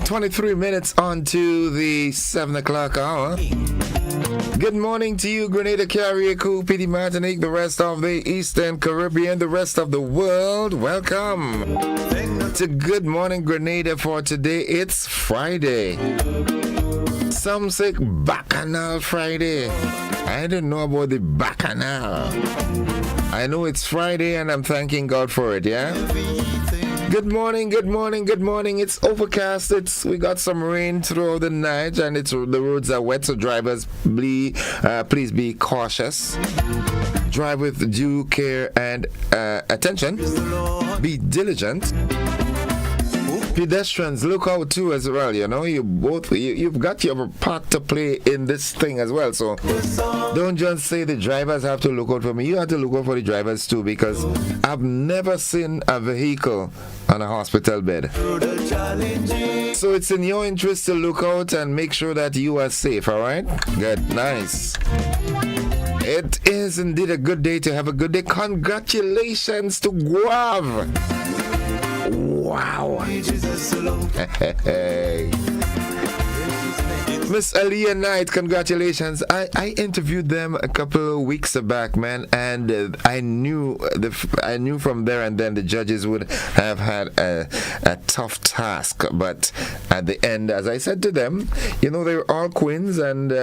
23 minutes on to the 7 o'clock hour. Good morning to you, Grenada, Carriacou, Petite Martinique, the rest of the Eastern Caribbean, the rest of the world. Welcome to Good Morning Grenada for today. It's Friday. Some say Bacchanal Friday. I don't know about the Bacchanal. I know it's Friday and I'm thanking God for it, yeah? Good morning, good morning, good morning. It's overcast. We got some rain throughout the night and the roads are wet, so drivers, please be cautious. Drive with due care and attention. Be diligent. Pedestrians, look out too as well. You know, you've got your part to play in this thing as well. So don't just say the drivers have to look out for me. You have to look out for the drivers too, because I've never seen a vehicle on a hospital bed. So it's in your interest to look out and make sure that you are safe. All right? Good, nice. It is indeed a good day to have a good day. Congratulations to Guav. Wow. Hey. Miss Aliyah Knight, congratulations. I interviewed them a couple of weeks back, man, and I knew from there and then the judges would have had a tough task. But at the end, as I said to them, you know, they're all queens, and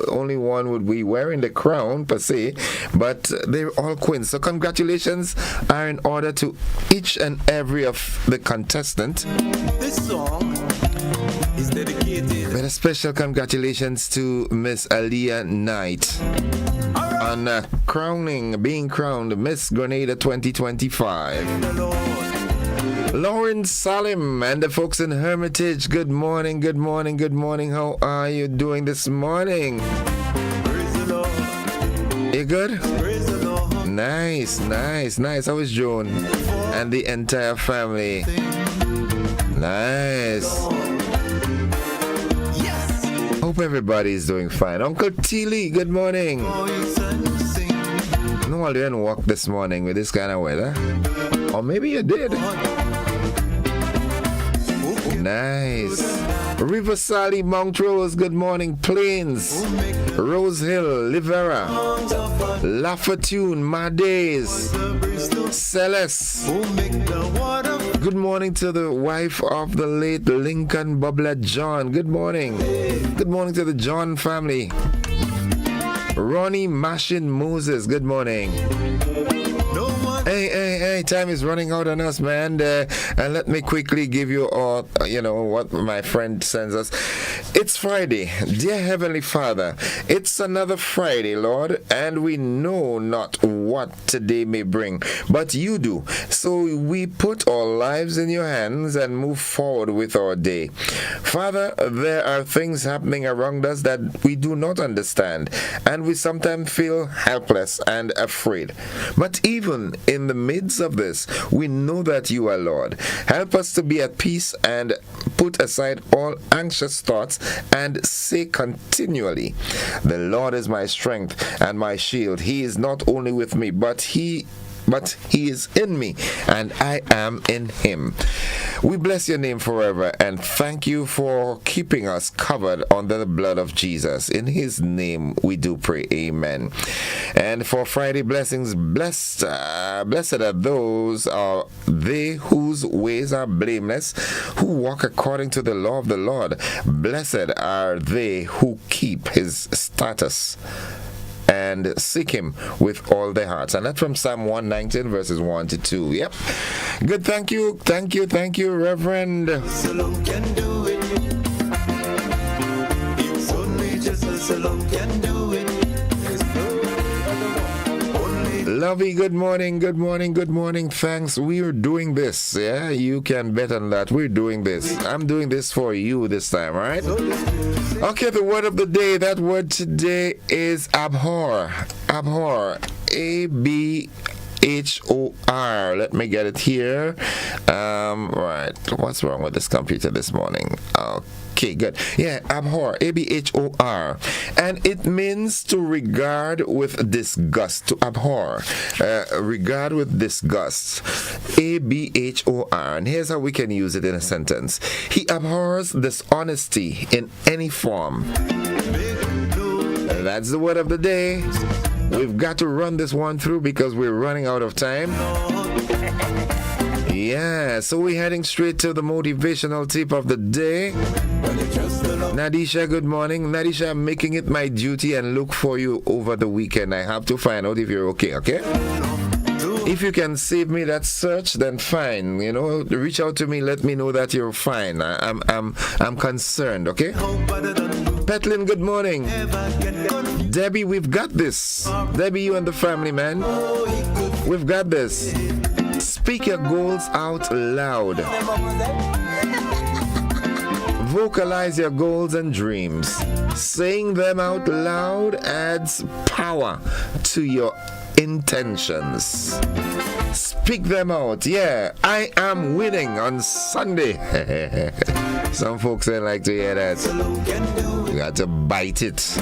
only one would be wearing the crown per se, but they're all queens. So congratulations are in order to each and every of the contestants. This song is dedicated. But a special congratulations to Miss Aliyah Knight on being crowned Miss Grenada 2025. Lauren Salim and the folks in Hermitage, good morning, good morning, good morning. How are you doing this morning? You good? Nice, nice, nice. How is Joan and the entire family? Nice. Hope everybody is doing fine. Uncle Teely, good morning. No, I didn't walk this morning with this kind of weather. Or maybe you did. Nice. River Sally, Mount Rose, good morning. Plains, Rose Hill, Livera, La Fortune, Madays, Celeste. Good morning to the wife of the late Lincoln Bublet John. Good morning. Good morning to the John family. Ronnie Mashin Moses, good morning. Hey, time is running out on us, man. And let me quickly give you all, what my friend sends us. It's Friday. Dear Heavenly Father, it's another Friday, Lord, and we know not what today may bring, but you do. So we put our lives in your hands and move forward with our day. Father, there are things happening around us that we do not understand, and we sometimes feel helpless and afraid. But even in the midst of this, we know that you are Lord. Help us to be at peace and put aside all anxious thoughts and say continually, the Lord is my strength and my shield. He is not only with me, but he is in me, and I am in him. We bless your name forever and thank you for keeping us covered under the blood of Jesus. In his name we do pray. Amen. And for Friday blessings, blessed are those they whose ways are blameless, who walk according to the law of the Lord. Blessed are they who keep his statutes and seek him with all their hearts. And that's from Psalm 119 verses 1 to 2. Yep. Good. Thank you, Reverend. Salon can do it. It's only just a salon can do it. Lovey, good morning. Thanks. We're doing this. Yeah, you can bet on that. We're doing this. I'm doing this for you this time, all right? Okay, the word of the day. That word today is abhor. Abhor. A-B ABHOR. Let me get it here. Right. What's wrong with this computer this morning? Okay, good. Yeah, abhor, ABHOR. And it means to regard with disgust, to abhor. Regard with disgust. ABHOR. And here's how we can use it in a sentence. He abhors dishonesty in any form. That's the word of the day. We've got to run this one through because we're running out of time. Yeah, so we're heading straight to the motivational tip of the day. Nadisha, good morning. Nadisha, I'm making it my duty and look for you over the weekend. I have to find out if you're okay? If you can save me that search, then fine. You know, reach out to me, let me know that you're fine. I'm concerned, okay? Petlin, good morning. Debbie, we've got this. Debbie, you and the family, man. We've got this. Speak your goals out loud. Vocalize your goals and dreams. Saying them out loud adds power to your intentions. Speak them out. Yeah, I am winning on Sunday. Some folks don't like to hear that. You got to bite it.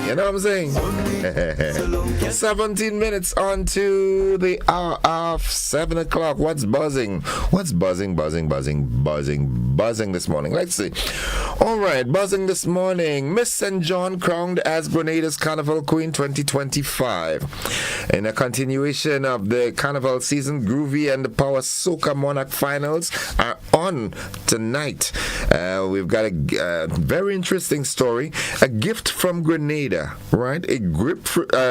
You know what I'm saying? 17 minutes on to the hour of 7 o'clock. What's buzzing? What's buzzing this morning? Let's see. All right, buzzing this morning. Miss St. John crowned as Grenada's Carnival Queen 2025. In a continuation of the Carnival season, Groovy and the Power Soca Monarch finals are on tonight. We've got a very interesting story. A gift from Grenada, right? A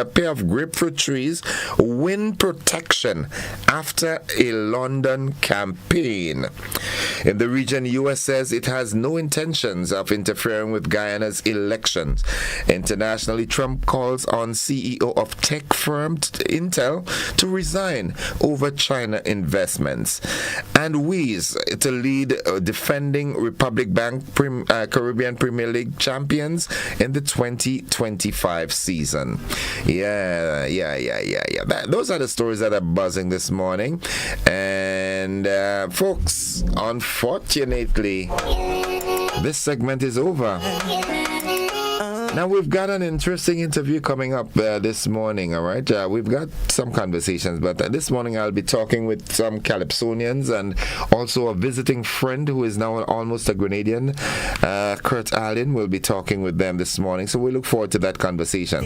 pair of grapefruit trees win protection after a London campaign. In the region, US says it has no intentions of interfering with Guyana's elections. Internationally, Trump calls on CEO of tech firm Intel to resign over China investments. And Wheeze to lead defending Republic Bank Caribbean Premier League champions in the 2025 season. Yeah. Those are the stories that are buzzing this morning. And folks, unfortunately, this segment is over. Now, we've got an interesting interview coming up this morning, all right? We've got some conversations, but this morning I'll be talking with some Calypsonians and also a visiting friend who is now almost a Grenadian, Kurt Allen. We'll be talking with them this morning, so we look forward to that conversation.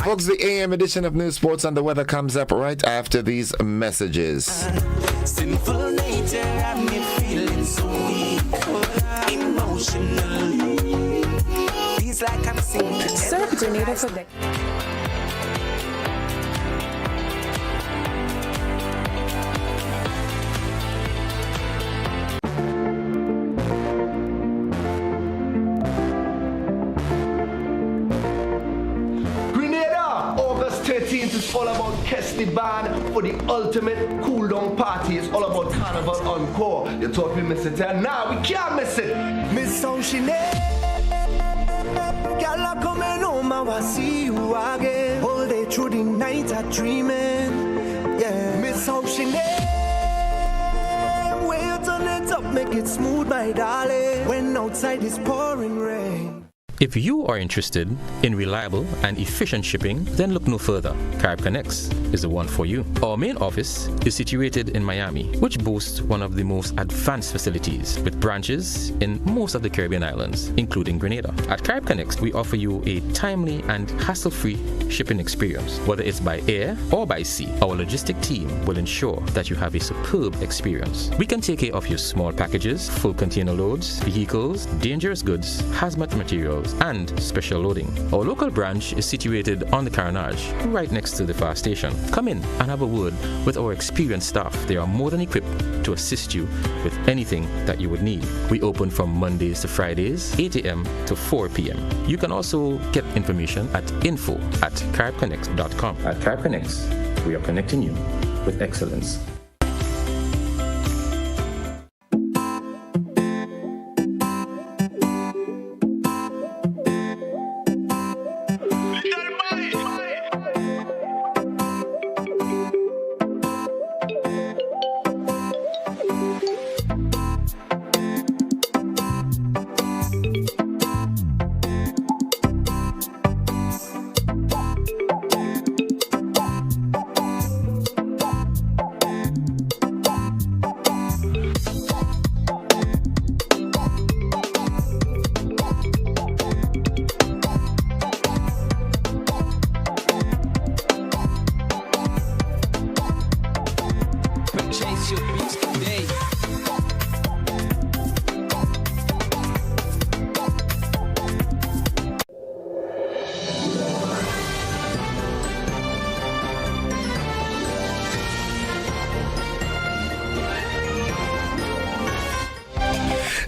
Folks, the AM edition of News, Sports, and the Weather comes up right after these messages. Sinful nature, I'm feeling so weak, emotionally. Feels like I'm singing. Serve Grenada for August 13th is all about Kesley Band for the ultimate cool down party. It's all about Carnival Encore. You thought we missed it, and now we can't miss it. Miss Oceanette, girl, I'm coming home, I will see you again. All day through the night, I'm dreaming. Yeah, Miss Oceanette, way you turn it up, make it smooth, my darling. When outside is pouring rain. If you are interested in reliable and efficient shipping, then look no further. Carib Connects is the one for you. Our main office is situated in Miami, which boasts one of the most advanced facilities with branches in most of the Caribbean islands, including Grenada. At Carib Connects, we offer you a timely and hassle-free shipping experience, whether it's by air or by sea. Our logistic team will ensure that you have a superb experience. We can take care of your small packages, full container loads, vehicles, dangerous goods, hazmat materials, and special loading. Our local branch is situated on the Carnage, right next to the fire station. Come in and have a word with our experienced staff. They are more than equipped to assist you with anything that you would need. We open from Mondays to Fridays, 8 a.m. to 4 p.m. You can also get information at info@caribconnects.com. At Carib Connects, we are connecting you with excellence.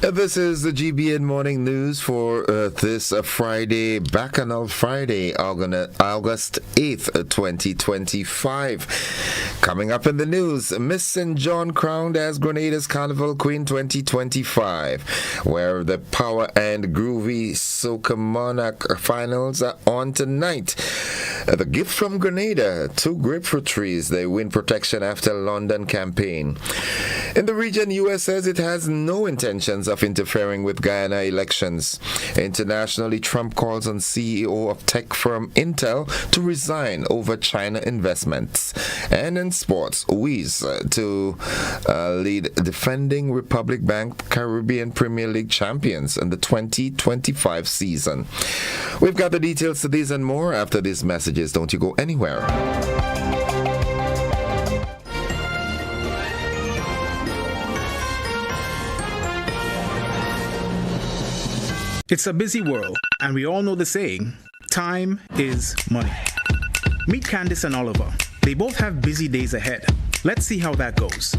This is the GBN Morning News for this Friday, Bacchanal Friday, August 8th, 2025. Coming up in the news, Miss St. John crowned as Grenada's Carnival Queen 2025, where the Power and Groovy Soca Monarch finals are on tonight. The gift from Grenada, 2 grapefruit trees. They win protection after London campaign. In the region, US says it has no intentions of interfering with Guyana elections. Internationally, Trump calls on CEO of tech firm Intel to resign over China investments. And in sports, Wies to lead defending Republic Bank Caribbean Premier League champions in the 2025 season. We've got the details to these and more after these messages. Don't you go anywhere. It's a busy world, and we all know the saying, time is money. Meet Candice and Oliver. They both have busy days ahead. Let's see how that goes.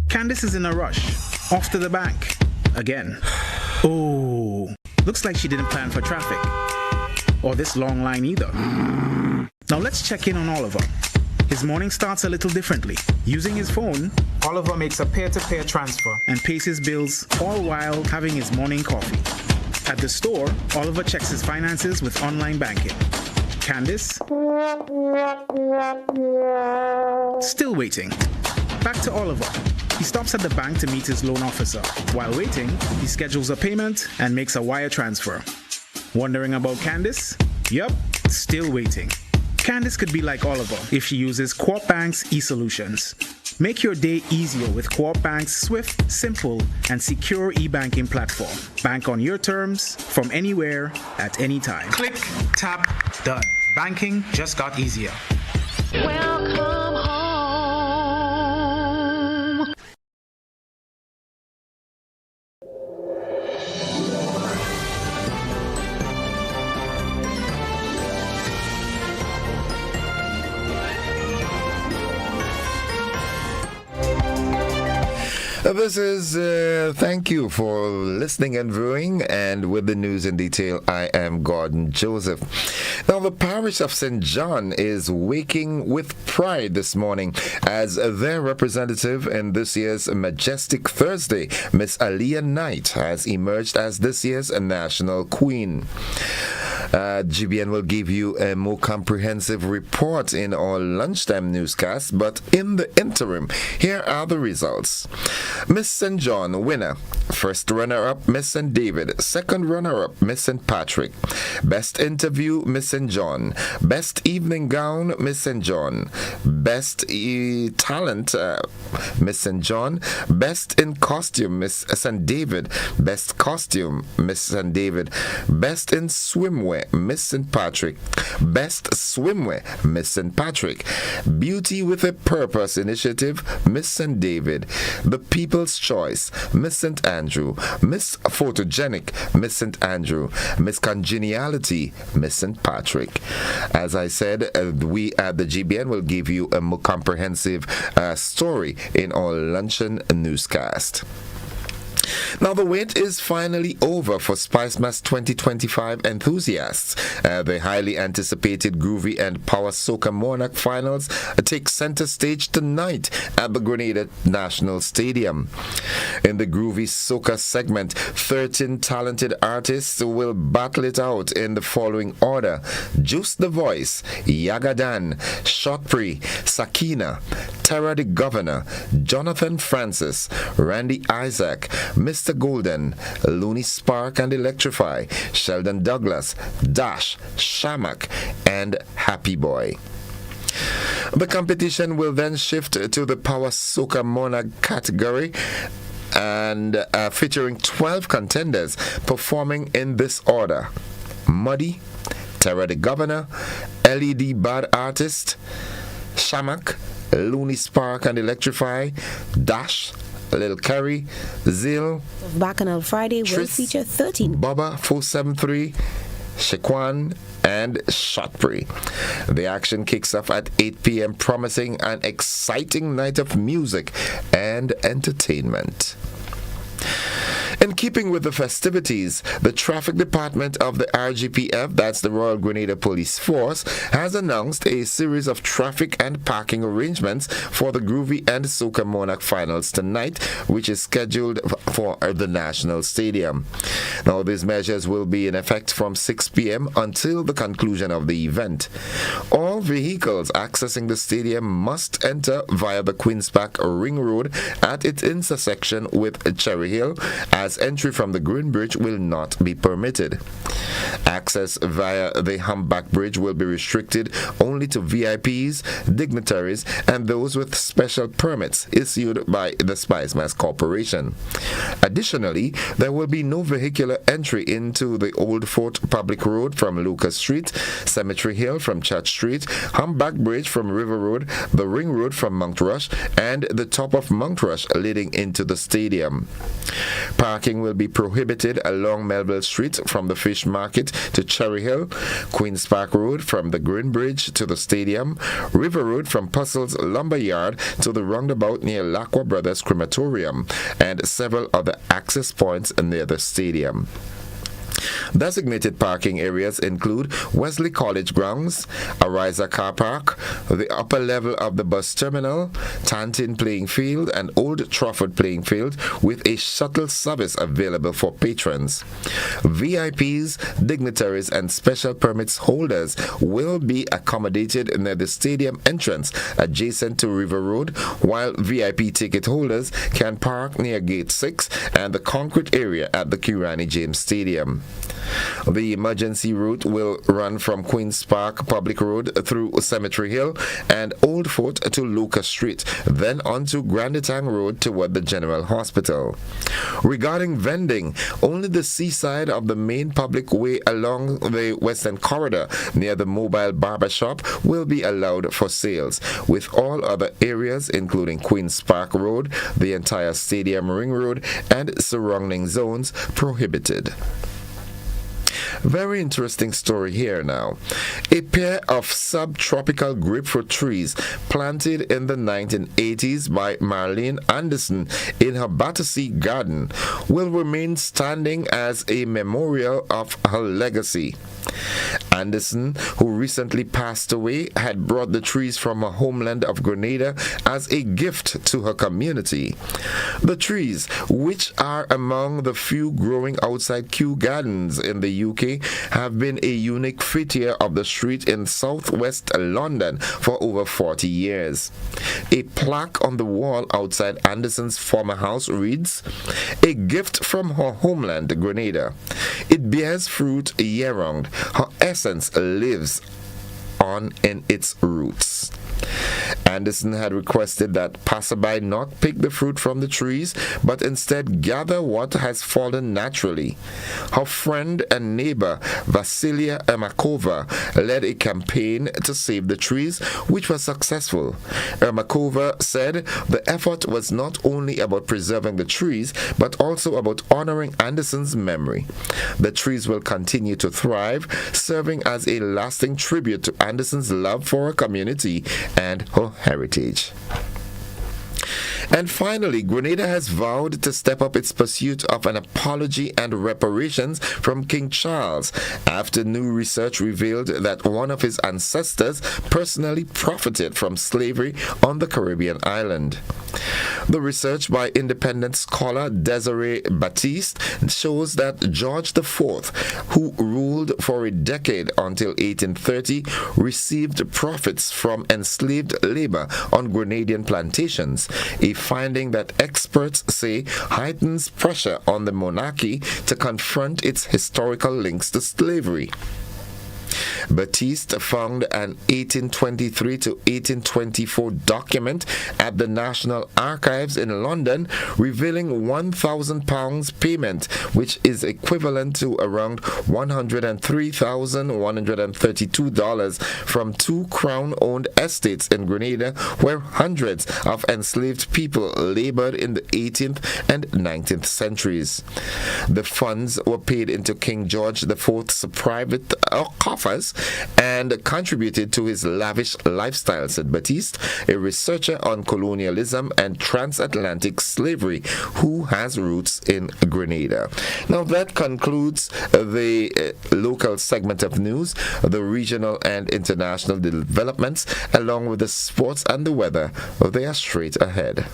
Candice is in a rush, off to the bank, again. Oh, looks like she didn't plan for traffic, or this long line either. Now let's check in on Oliver. His morning starts a little differently. Using his phone, Oliver makes a peer-to-peer transfer and pays his bills, all while having his morning coffee. At the store, Oliver checks his finances with online banking. Candice? Still waiting. Back to Oliver. He stops at the bank to meet his loan officer. While waiting, he schedules a payment and makes a wire transfer. Wondering about Candice? Yup, still waiting. Candice could be like Oliver if she uses Co-op Bank's e-solutions. Make your day easier with Co-op Bank's swift, simple, and secure e-banking platform. Bank on your terms, from anywhere, at any time. Click, tap, done. Banking just got easier. Welcome home. This is, thank you for listening and viewing, and with the news in detail, I am Gordon Joseph. Now, the parish of St. John is waking with pride this morning as their representative in this year's Majestic Thursday, Miss Aliyah Knight, has emerged as this year's National Queen. GBN will give you a more comprehensive report in our lunchtime newscast, but in the interim, here are the results. Miss St. John, winner. First runner-up, Miss St. David. Second runner-up, Miss St. Patrick. Best interview, Miss St. John. Best evening gown, Miss St. John. Best talent, Miss St. John. Best in costume, Miss St. David. Best costume, Miss St. David. Best in swimwear, Miss St. Patrick. Best swimwear, Miss St. Patrick. Beauty with a Purpose initiative, Miss St. David. The People's Choice, Miss St. Andrew. Miss Photogenic, Miss St. Andrew. Miss Congeniality, Miss St. Patrick. As I said, we at the GBN will give you a more comprehensive story in our luncheon newscast. Now, the wait is finally over for Spice Mass 2025 enthusiasts. The highly anticipated Groovy and Power Soca Monarch finals take center stage tonight at the Grenada National Stadium. In the Groovy Soca segment, 13 talented artists will battle it out in the following order: Juice the Voice, Yagadan, Shotpri, Sakina, Tara the Governor, Jonathan Francis, Randy Isaac, Mr. Golden, Looney Spark and Electrify, Sheldon Douglas, Dash, Shamak, and Happy Boy. The competition will then shift to the Power Soca Monarch category and featuring 12 contenders performing in this order: Muddy, Tara the Governor, LED Bad Artist, Shamak, Looney Spark and Electrify, Dash, Lil Curry, Zil. Bacchanal Friday will feature 13. Baba 473, Shaquan, and Shotpri. The action kicks off at 8 p.m., promising an exciting night of music and entertainment. In keeping with the festivities, the traffic department of the RGPF, that's the Royal Grenada Police Force, has announced a series of traffic and parking arrangements for the Groovy and Soca Monarch finals tonight, which is scheduled for the National Stadium. Now, these measures will be in effect from 6 p.m. until the conclusion of the event. All vehicles accessing the stadium must enter via the Queen's Park Ring Road at its intersection with Cherry Hill, as entry from the Green Bridge will not be permitted. Access via the Humpback Bridge will be restricted only to VIPs, dignitaries, and those with special permits issued by the Spicemas Corporation. Additionally, there will be no vehicular entry into the Old Fort Public Road from Lucas Street, Cemetery Hill from Church Street, Humpback Bridge from River Road, the Ring Road from Mount Rush, and the top of Mount Rush leading into the stadium. Parking will be prohibited along Melville Street from the Fish Market to Cherry Hill, Queen's Park Road from the Green Bridge to the stadium, River Road from Puzzle's Lumber Yard to the roundabout near Lacqua Brothers Crematorium, and several other access points near the stadium. Designated parking areas include Wesley College grounds, Ariza Car Park, the upper level of the bus terminal, Tantin Playing Field, and Old Trafford Playing Field, with a shuttle service available for patrons. VIPs, dignitaries, and special permits holders will be accommodated near the stadium entrance adjacent to River Road, while VIP ticket holders can park near Gate 6 and the concrete area at the Kirani James Stadium. The emergency route will run from Queen's Park Public Road through Cemetery Hill and Old Fort to Lucas Street, then onto Granditang Road toward the General Hospital. Regarding vending, only the seaside of the main public way along the Western Corridor near the mobile barber shop will be allowed for sales, with all other areas including Queen's Park Road, the entire Stadium Ring Road, and surrounding zones prohibited. Very interesting story here now. A pair of subtropical grapefruit trees planted in the 1980s by Marlene Anderson in her Battersea garden will remain standing as a memorial of her legacy. Anderson, who recently passed away, had brought the trees from her homeland of Grenada as a gift to her community. The trees, which are among the few growing outside Kew Gardens in the UK, have been a unique feature of the street in southwest London for over 40 years. A plaque on the wall outside Anderson's former house reads, "A gift from her homeland, Grenada. It bears fruit year-round. Her essence lives on in its roots." Anderson had requested that passerby not pick the fruit from the trees, but instead gather what has fallen naturally. Her friend and neighbor, Vasilia Ermakova, led a campaign to save the trees, which was successful. Ermakova said the effort was not only about preserving the trees, but also about honoring Anderson's memory. The trees will continue to thrive, serving as a lasting tribute to Anderson's love for her community and her heritage. And finally, Grenada has vowed to step up its pursuit of an apology and reparations from King Charles after new research revealed that one of his ancestors personally profited from slavery on the Caribbean island. The research by independent scholar Desiree Baptiste shows that George IV, who ruled for a decade until 1830, received profits from enslaved labor on Grenadian plantations, a finding that experts say heightens pressure on the monarchy to confront its historical links to slavery. Baptiste found an 1823 to 1824 document at the National Archives in London revealing £1,000 payment, which is equivalent to around $103,132 from two Crown-owned estates in Grenada where hundreds of enslaved people labored in the 18th and 19th centuries. The funds were paid into King George IV's private coffers offers and contributed to his lavish lifestyle, said Batiste, a researcher on colonialism and transatlantic slavery who has roots in Grenada. Now that concludes the local segment of news, the regional and international developments, along with the sports and the weather. They are straight ahead.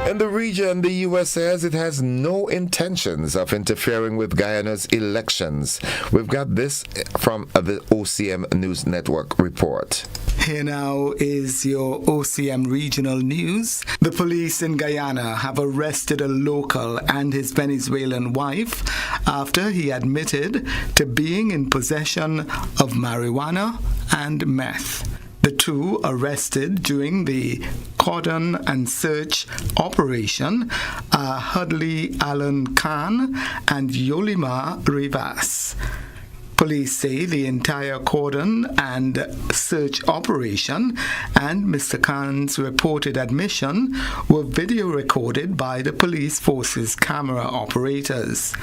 In the region, the U.S. says it has no intentions of interfering with Guyana's elections. We've got this from the OCM News Network report. Here now is your OCM regional news. The police in Guyana have arrested a local and his Venezuelan wife after he admitted to being in possession of marijuana and meth. The two arrested during the cordon and search operation are Hudley Allen Khan and Yolima Rivas. Police say the entire cordon and search operation and Mr. Khan's reported admission were video recorded by the police force's camera operators.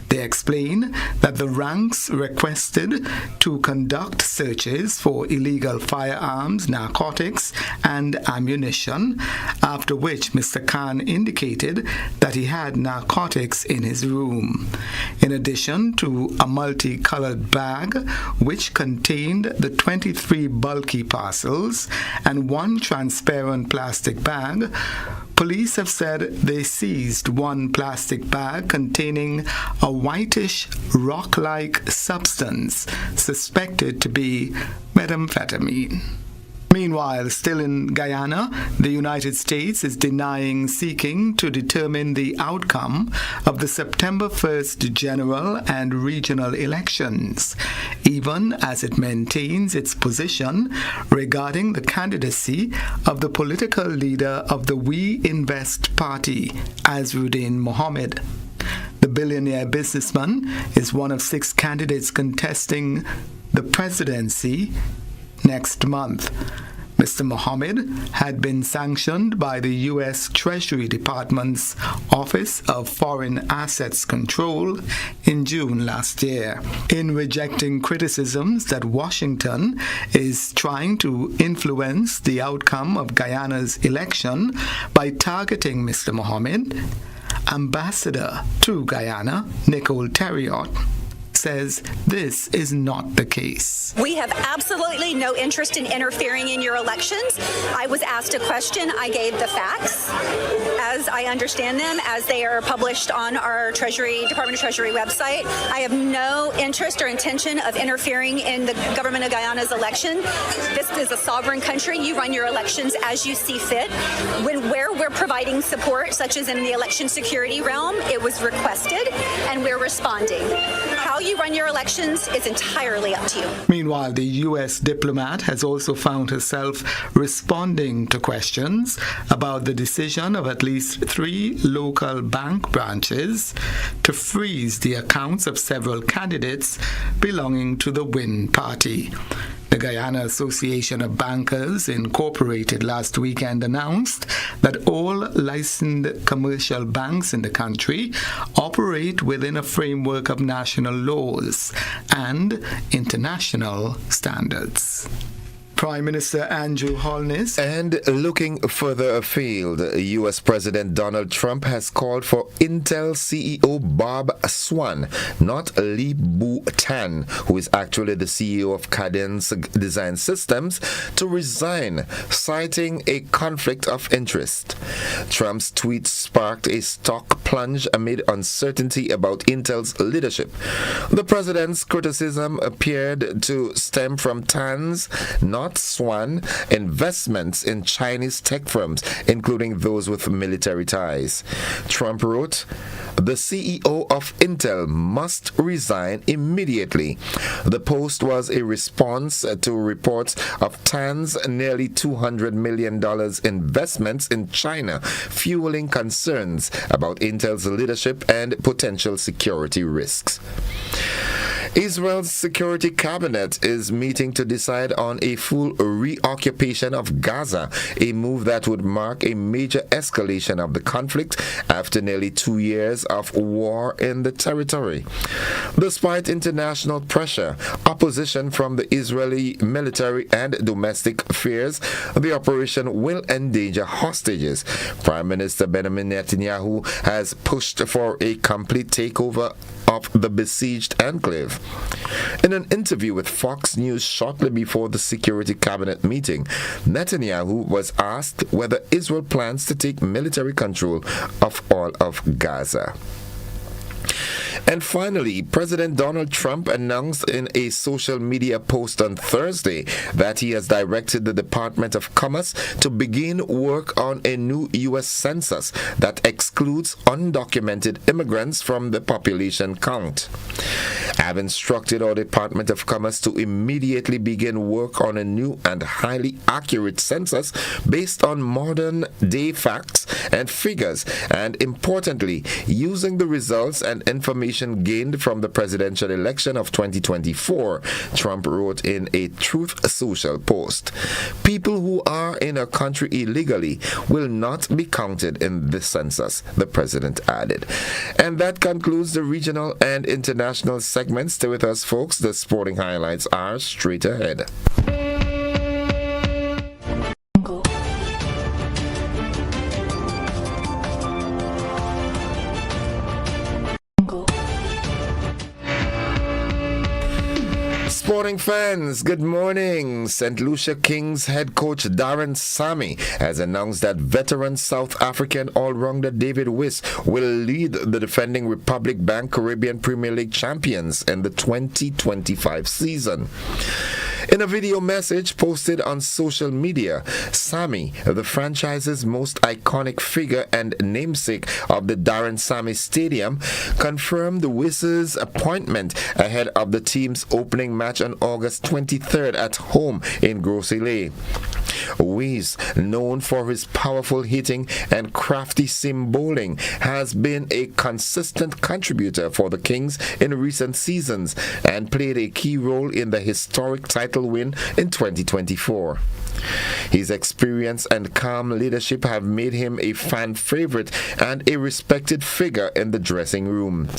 They explain that the ranks requested to conduct searches for illegal firearms, narcotics, and ammunition, after which Mr. Khan indicated that he had narcotics in his room. In addition to a multicolored bag which contained the 23 bulky parcels and one transparent plastic bag, police have said they seized one plastic bag containing a whitish rock-like substance suspected to be methamphetamine. Meanwhile, still in Guyana, the United States is denying seeking to determine the outcome of the September 1st general and regional elections, even as it maintains its position regarding the candidacy of the political leader of the We Invest Party, Azruddin Mohammed. The billionaire businessman is one of 6 candidates contesting the presidency next month. Mr. Mohammed had been sanctioned by the U.S. Treasury Department's Office of Foreign Assets Control in June last year. In rejecting criticisms that Washington is trying to influence the outcome of Guyana's election by targeting Mr. Mohammed, Ambassador to Guyana, Nicole Terriot, says this is not the case. We have absolutely no interest in interfering in your elections. I was asked a question. I gave the facts as I understand them, as they are published on our Department of Treasury website. I have no interest or intention of interfering in the government of Guyana's election. This is a sovereign country. You run your elections as you see fit. Where we're providing support, such as in the election security realm, it was requested, and we're responding. How you run your elections is entirely up to you. Meanwhile, the U.S. diplomat has also found herself responding to questions about the decision of at least 3 local bank branches to freeze the accounts of several candidates belonging to the Win Party. The Guyana Association of Bankers Incorporated last weekend announced that all licensed commercial banks in the country operate within a framework of national laws and international standards. Prime Minister Andrew Holness. And looking further afield, U.S. President Donald Trump has called for Intel CEO Bob Swan, not Lee Tan, who is actually the CEO of Cadence Design Systems, to resign, citing a conflict of interest. Trump's tweet sparked a stock plunge amid uncertainty about Intel's leadership. The president's criticism appeared to stem from Tan's, not Swan, investments in Chinese tech firms, including those with military ties. Trump wrote, "The CEO of Intel must resign immediately." The post was a response to reports of Tan's nearly $200 million investments in China, fueling concerns about Intel's leadership and potential security risks. Israel's security cabinet is meeting to decide on a full reoccupation of Gaza, a move that would mark a major escalation of the conflict after nearly 2 years of war in the territory. Despite international pressure, opposition from the Israeli military and domestic fears, the operation will endanger hostages. Prime Minister Benjamin Netanyahu has pushed for a complete takeover of the besieged enclave. In an interview with Fox News shortly before the Security Cabinet meeting, Netanyahu was asked whether Israel plans to take military control of all of Gaza. And finally, President Donald Trump announced in a social media post on Thursday that he has directed the Department of Commerce to begin work on a new U.S. census that excludes undocumented immigrants from the population count. I've instructed our Department of Commerce to immediately begin work on a new and highly accurate census based on modern-day facts and figures, and importantly, using the results and information gained from the presidential election of 2024, Trump wrote in a Truth Social post. People who are in a country illegally will not be counted in the census, the president added. And that concludes the regional and international segments. Stay with us, folks. The sporting highlights are straight ahead. Sporting fans, good morning. St. Lucia Kings head coach Darren Sammy has announced that veteran South African all-rounder David Wiss will lead the defending Republic Bank Caribbean Premier League champions in the 2025 season. In a video message posted on social media, Sammy, the franchise's most iconic figure and namesake of the Darren Sammy Stadium, confirmed Wiss's appointment ahead of the team's opening match on August 23rd at home in Gros-Islet. Wiss, known for his powerful hitting and crafty seam bowling, has been a consistent contributor for the Kings in recent seasons and played a key role in the historic title win in 2024. His experience and calm leadership have made him a fan favorite and a respected figure in the dressing room.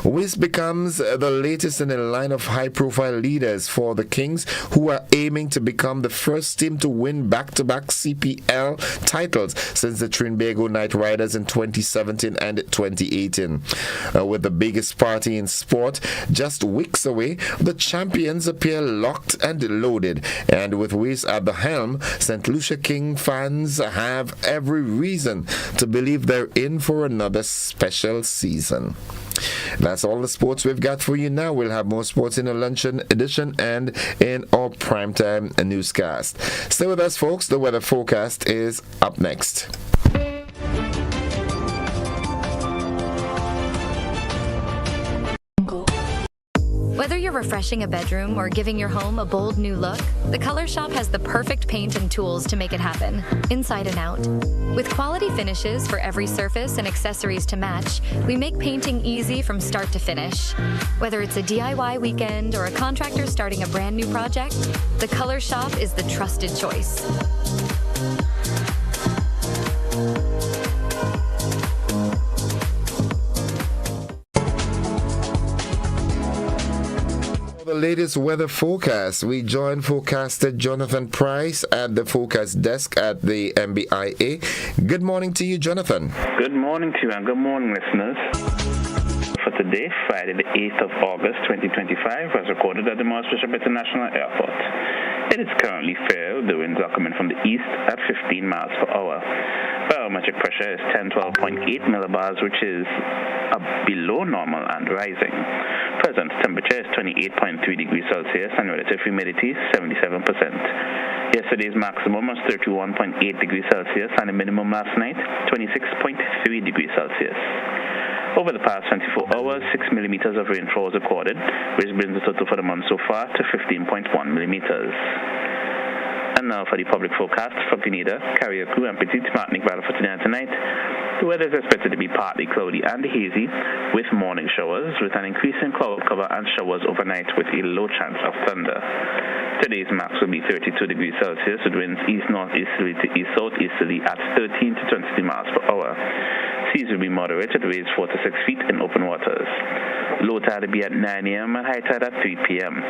Wiss becomes the latest in a line of high-profile leaders for the Kings, who are aiming to become the first team to win back-to-back CPL titles since the Trinbago Knight Riders in 2017 and 2018. With the biggest party in sport just weeks away, the champions appear locked and loaded, and with Wiss at the helm, St. Lucia King fans have every reason to believe they're in for another special season. That's all the sports we've got for you now. We'll have more sports in a luncheon edition and in our primetime newscast. Stay with us, folks. The weather forecast is up next. Whether you're refreshing a bedroom or giving your home a bold new look, the Color Shop has the perfect paint and tools to make it happen, inside and out. With quality finishes for every surface and accessories to match, we make painting easy from start to finish. Whether it's a DIY weekend or a contractor starting a brand new project, the Color Shop is the trusted choice. The latest weather forecast. We join forecaster Jonathan Price at the forecast desk at the MBIA. Good morning to you, Jonathan. Good morning to you and good morning, listeners. For today, Friday the 8th of August 2025, was recorded at the Morris Bishop International Airport. It is currently fair. The winds are coming from the east at 15 miles per hour. Barometric pressure is 1012.8 millibars, which is below normal and rising. Present temperature is 28.3 degrees Celsius and relative humidity is 77%. Yesterday's maximum was 31.8 degrees Celsius and the minimum last night 26.3 degrees Celsius. Over the past 24 hours, 6 millimeters of rainfall was recorded, which brings the total for the month so far to 15.1 millimeters. And And now for the public forecast for Grenada, Carriacou, and Petite Martinique Valley for today and tonight. The weather is expected to be partly cloudy and hazy with morning showers, with an increase in cloud cover and showers overnight with a low chance of thunder. Today's max will be 32 degrees Celsius with winds east-northeasterly to east-southeasterly at 13 to 20 miles per hour. Seas will be moderate at waves 4 to 6 feet in open waters. Low tide will be at 9 a.m. and high tide at 3 p.m.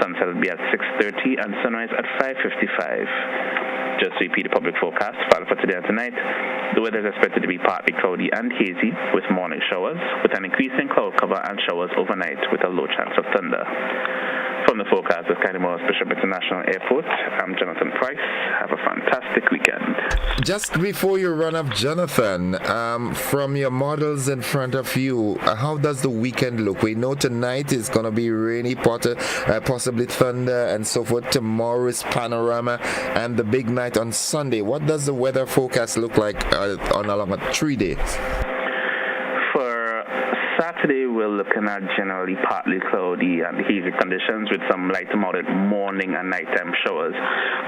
Sunset will be at 6:30 and sunrise at 5:55. Just to repeat the public forecast for today and tonight, the weather is expected to be partly cloudy and hazy with morning showers, with an increase in cloud cover and showers overnight with a low chance of thunder. From the forecast of Kennedy Bishop International Airport, I'm Jonathan Price. Have a fantastic weekend. Just before you run up, Jonathan, from your models in front of you, how does the weekend look? We know tonight is going to be rainy, possibly thunder and so forth. Tomorrow is panorama and the big night on Sunday. What does the weather forecast look like on along 3 days? Saturday, we're looking at generally partly cloudy and hazy conditions with some light to moderate morning and nighttime showers.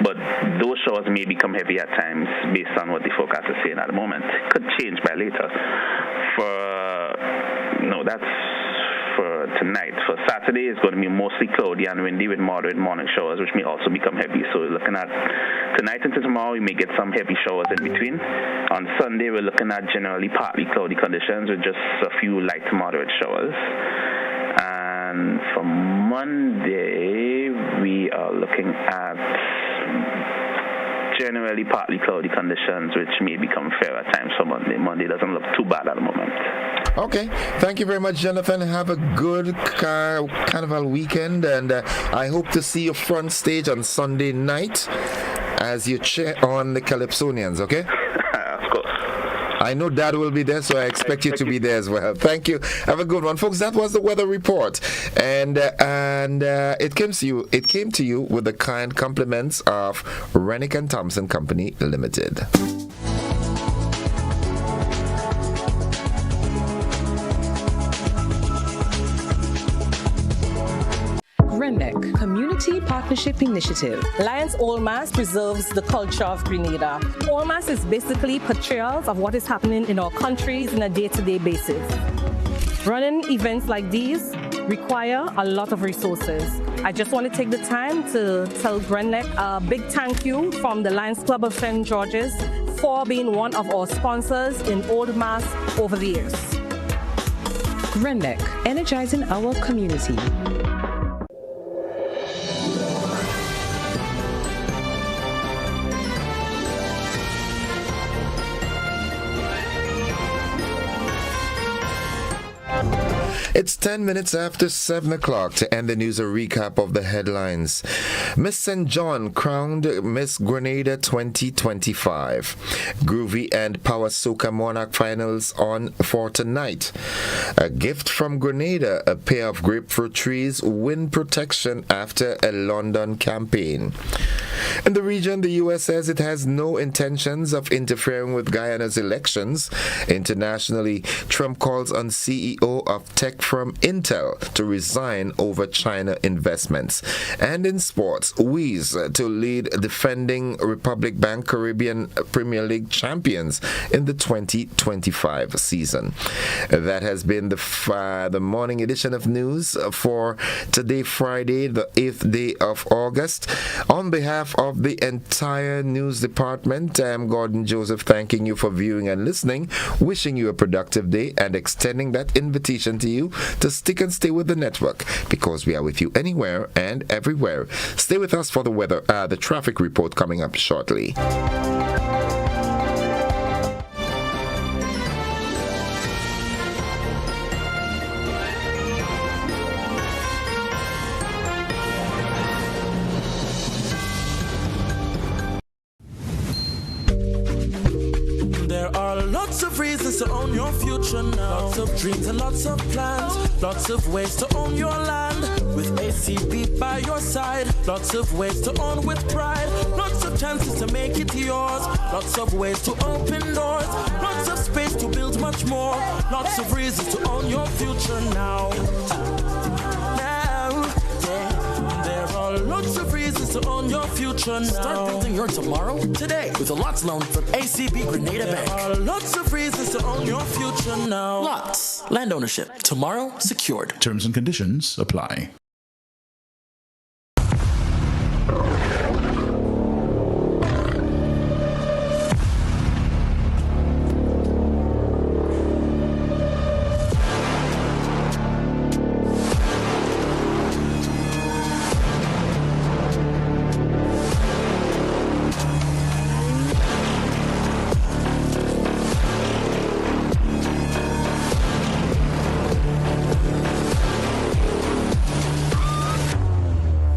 But those showers may become heavy at times based on what the forecast is saying at the moment. Could change by later. That's for tonight. For Saturday, it's going to be mostly cloudy and windy with moderate morning showers, which may also become heavy. So we're looking at tonight into tomorrow, we may get some heavy showers in between. On Sunday, we're looking at generally partly cloudy conditions with just a few light to moderate showers. And for Monday, we are looking at generally partly cloudy conditions, which may become fair at times for Monday. Monday doesn't look too bad at the moment. Okay, thank you very much, Jonathan. Have a good carnival weekend, and I hope to see you front stage on Sunday night as you cheer on the Calypsonians, okay? Of course. I know Dad will be there, so I expect you to be there as well. Thank you. Have a good one, folks. That was the weather report, and it came to you with the kind compliments of Rennick and Thompson Company Limited. Rennick Community Partnership Initiative. Lions All Mass preserves the culture of Grenada. All Mass is basically portrayals of what is happening in our countries on a day-to-day basis. Running events like these require a lot of resources. I just want to take the time to tell Rennick a big thank you from the Lions Club of St. George's for being one of our sponsors in Old Mass over the years. Rennick, energizing our community. It's 10 minutes after 7 o'clock. To end the news, a recap of the headlines. Miss St. John crowned Miss Grenada 2025. Groovy and Power Soca Monarch finals on for tonight. A gift from Grenada, a pair of grapefruit trees win protection after a London campaign. In the region, the U.S. says it has no intentions of interfering with Guyana's elections. Internationally, Trump calls on CEO of tech firm Intel to resign over China investments. And in sports, Wies to lead defending Republic Bank Caribbean Premier League champions in the 2025 season. That has been the morning edition of news for today, Friday, the 8th day of August. On behalf of the entire news department, I'm Gordon Joseph, thanking you for viewing and listening, wishing you a productive day, and extending that invitation to you to stick and stay with the network, because we are with you anywhere and everywhere. Stay with us for the weather, the traffic report coming up shortly. Lots of reasons to own your future now. Lots of dreams and lots of plans. Lots of ways to own your land. With ACB by your side. Lots of ways to own with pride. Lots of chances to make it yours. Lots of ways to open doors. Lots of space to build much more. Lots of reasons to own your future now. Now, yeah. There are lots of reasons to own your future now. Start building your tomorrow today with a LOTS loan from ACB Grenada Bank. There are lots of reasons to own your future now. LOTS, land ownership, tomorrow secured. Terms and conditions apply.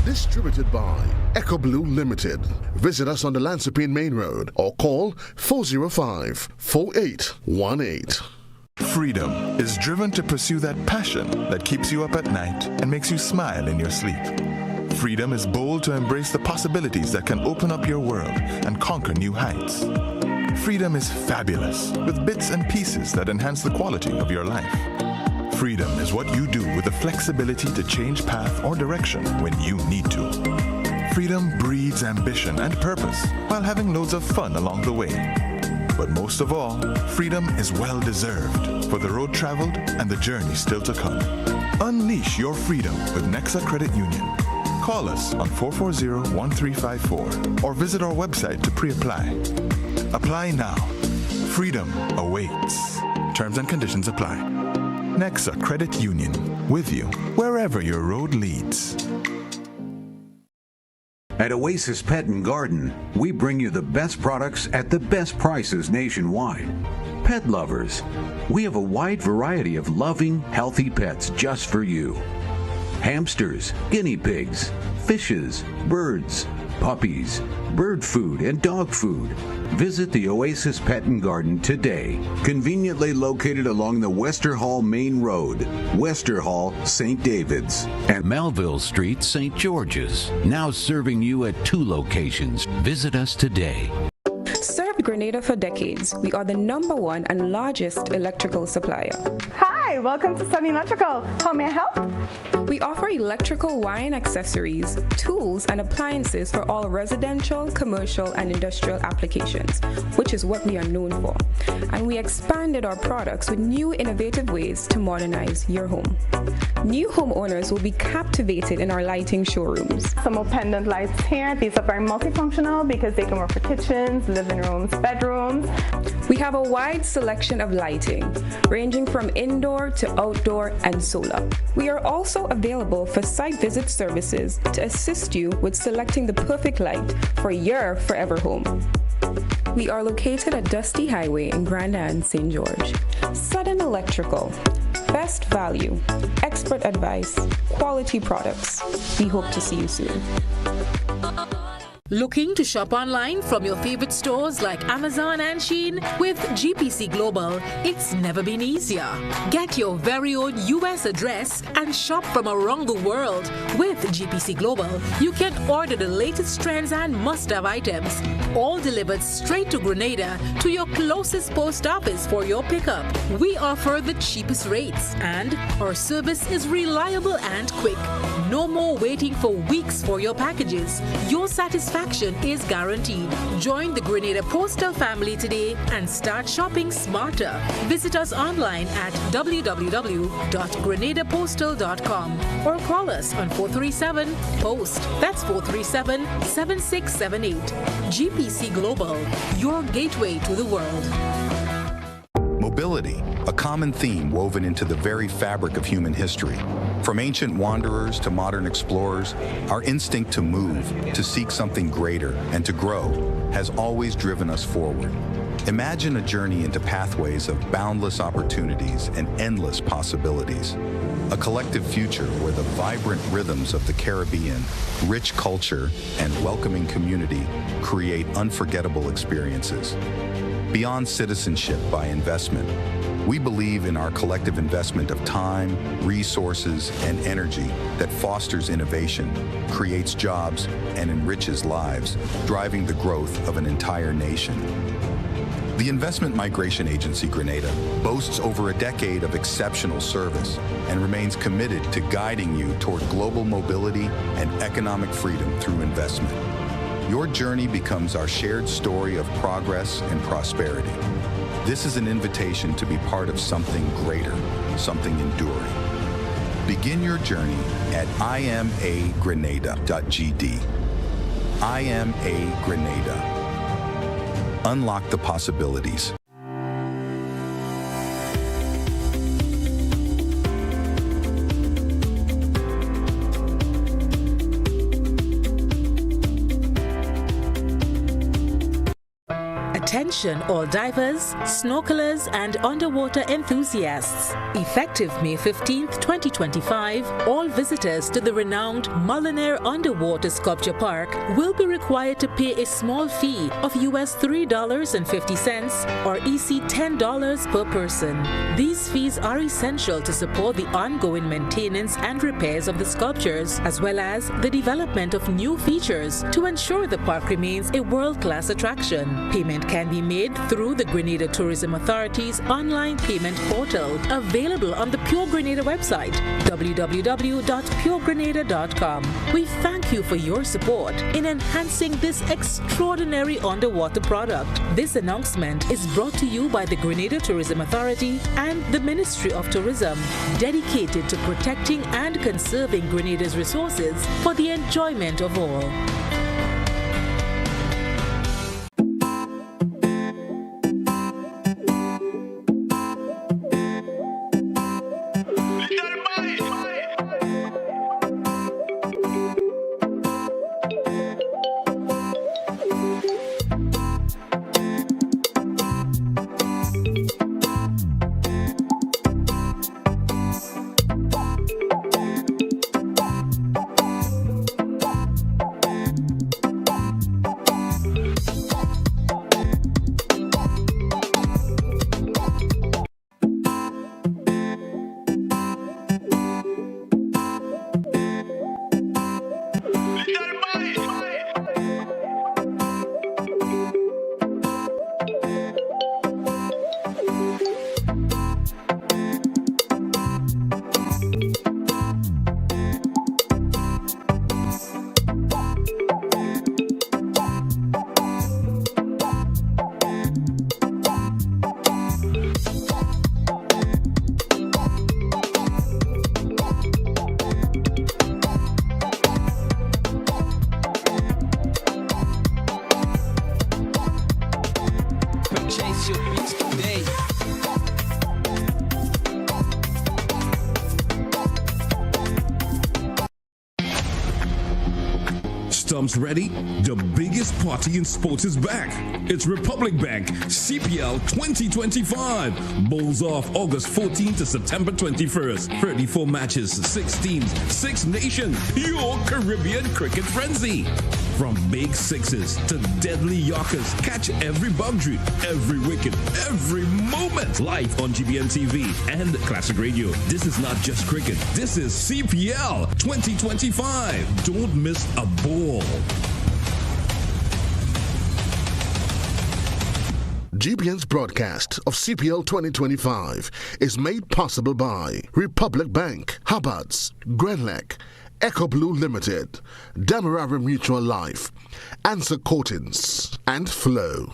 Distributed by Echo Blue Limited. Visit us on the Lansopine Main Road or call 405-4818. Freedom is driven to pursue that passion that keeps you up at night and makes you smile in your sleep. Freedom is bold to embrace the possibilities that can open up your world and conquer new heights. Freedom is fabulous with bits and pieces that enhance the quality of your life. Freedom is what you do with the flexibility to change path or direction when you need to. Freedom breeds ambition and purpose while having loads of fun along the way. But most of all, freedom is well deserved for the road traveled and the journey still to come. Unleash your freedom with Nexa Credit Union. Call us on 440-1354 or visit our website to pre-apply. Apply now. Freedom awaits. Terms and conditions apply. Nexa Credit Union, with you wherever your road leads. At Oasis Pet and Garden, we bring you the best products at the best prices nationwide. Pet lovers, we have a wide variety of loving, healthy pets just for you. Hamsters, guinea pigs, fishes, birds, puppies, bird food, and dog food. Visit the Oasis Pet and Garden today. Conveniently located along the Wester Hall Main Road, Wester Hall, St. David's, and Melville Street, St. George's. Now serving you at 2 locations. Visit us today. Served Grenada for decades, we are the #1 and largest electrical supplier. Hi, welcome to Sunny Electrical. How may I help? We offer electrical wiring accessories, tools, and appliances for all residential, commercial, and industrial applications, which is what we are known for. And we expanded our products with new innovative ways to modernize your home. New homeowners will be captivated in our lighting showrooms. Some more pendant lights here. These are very multifunctional because they can work for kitchens, living rooms, bedrooms. We have a wide selection of lighting, ranging from indoor to outdoor and solar. We are also available for site visit services to assist you with selecting the perfect light for your forever home. We are located at Dusty Highway in Grenada, St. George. Sudden Electrical. Best value, expert advice, quality products. We hope to see you soon. Looking to shop online from your favorite stores like Amazon and Shein? With GPC Global, it's never been easier. Get your very own US address and shop from around the world. With GPC Global, you can order the latest trends and must-have items, all delivered straight to Grenada to your closest post office for your pickup. We offer the cheapest rates and our service is reliable and quick. No more waiting for weeks for your packages. Your satisfaction is guaranteed. Join the Grenada Postal family today and start shopping smarter. Visit us online at www.grenadapostal.com or call us on 437-POST. That's 437-7678. GPC Global, your gateway to the world. Mobility, a common theme woven into the very fabric of human history. From ancient wanderers to modern explorers, our instinct to move, to seek something greater, and to grow has always driven us forward. Imagine a journey into pathways of boundless opportunities and endless possibilities. A collective future where the vibrant rhythms of the Caribbean, rich culture, and welcoming community create unforgettable experiences. Beyond citizenship by investment, we believe in our collective investment of time, resources, and energy that fosters innovation, creates jobs, and enriches lives, driving the growth of an entire nation. The investment migration agency Grenada boasts over a decade of exceptional service and remains committed to guiding you toward global mobility and economic freedom through investment. Your journey becomes our shared story of progress and prosperity. This is an invitation to be part of something greater, something enduring. Begin your journey at imagrenada.gd. I am a Grenada. Unlock the possibilities. Attention all divers, snorkelers and underwater enthusiasts. Effective May 15th, 2025, all visitors to the renowned Mullinair Underwater Sculpture Park will be required to pay a small fee of US $3.50 or EC $10 per person. These fees are essential to support the ongoing maintenance and repairs of the sculptures, as well as the development of new features to ensure the park remains a world-class attraction. Payment can be made through the Grenada Tourism Authority's online payment portal, available on the Pure Grenada website, www.puregrenada.com. We thank you for your support in enhancing this extraordinary underwater product. This announcement is brought to you by the Grenada Tourism Authority and the Ministry of Tourism, dedicated to protecting and conserving Grenada's resources for the enjoyment of all. Stumps ready? The biggest party in sports is back. It's Republic Bank CPL 2025. Bowls off August 14th to September 21st. 34 matches, 6 teams, 6 nations. Your Caribbean cricket frenzy. From big sixes to deadly yorkers, catch every boundary, every wicket, every moment. Live on GBN TV and Classic Radio. This is not just cricket. This is CPL 2025. Don't miss a ball. GBN's broadcast of CPL 2025 is made possible by Republic Bank, Hubbards, Grenlec, Echo Blue Limited, Demerara Mutual Life, Answer Coatings, and Flow.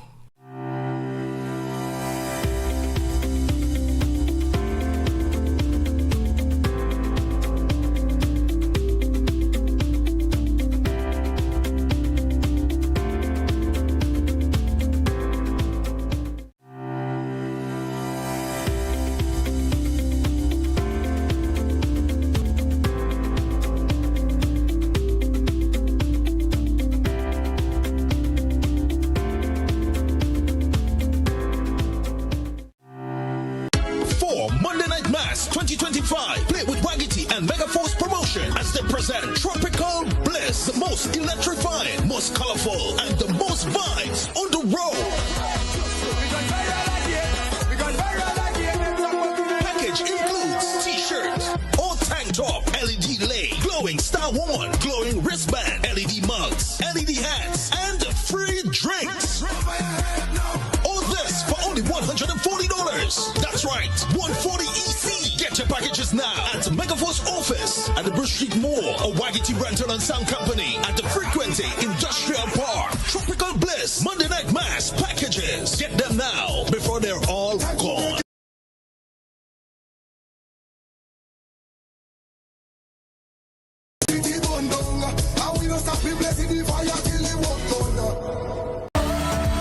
Monday Night Mass 2025. Play with Waggity and Megaforce Promotion as they present Tropical Bliss, the most electrifying, most colorful, and the most vibes on the road. Package includes t-shirt or tank top, LED lay, glowing Star One, glowing wristband, LED mugs, LED hats, and free drinks. All this for or Wagity Rental and Sound Company at the Frequency Industrial Park. Tropical Bliss Monday Night Mass packages. Get them now before they're all gone.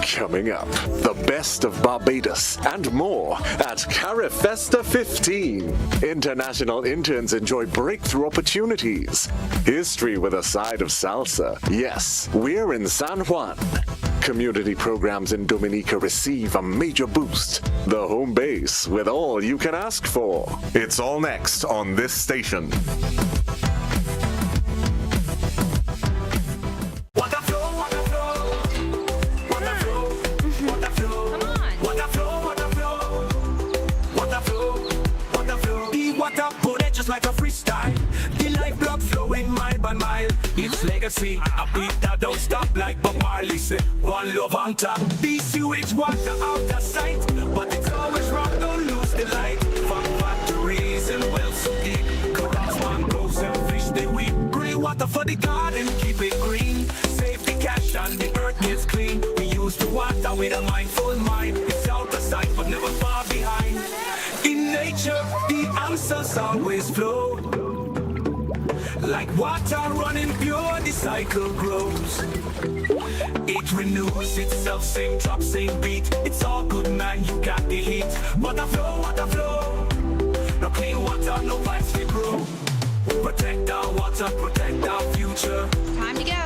Coming up, the best of Barbados and more at Carifesta 15. International interns enjoy breakthrough opportunities. History with a side of salsa. Yes, we're in San Juan. Community programs in Dominica receive a major boost. The home base with all you can ask for. It's all next on this station. Like a freestyle, the life block flowing mile by mile. It's legacy, a beat that don't stop like Bob Marley said. One love on top, the sewage water out of sight, but it's always wrong, don't lose the light. From factories and wells so deep, corrupts mangroves and fish they weep. Grey water for the garden, keep it green. Save the cash and the earth gets clean. We use the water with a mindful mind. It's out of sight but never far behind. In nature, the answers always flow. Like water running pure, the cycle grows. It renews itself, same drop, same beat. It's all good, man, you got the heat. Water flow. No clean water, no vibes to grow. Protect our water, protect our future. Time to go.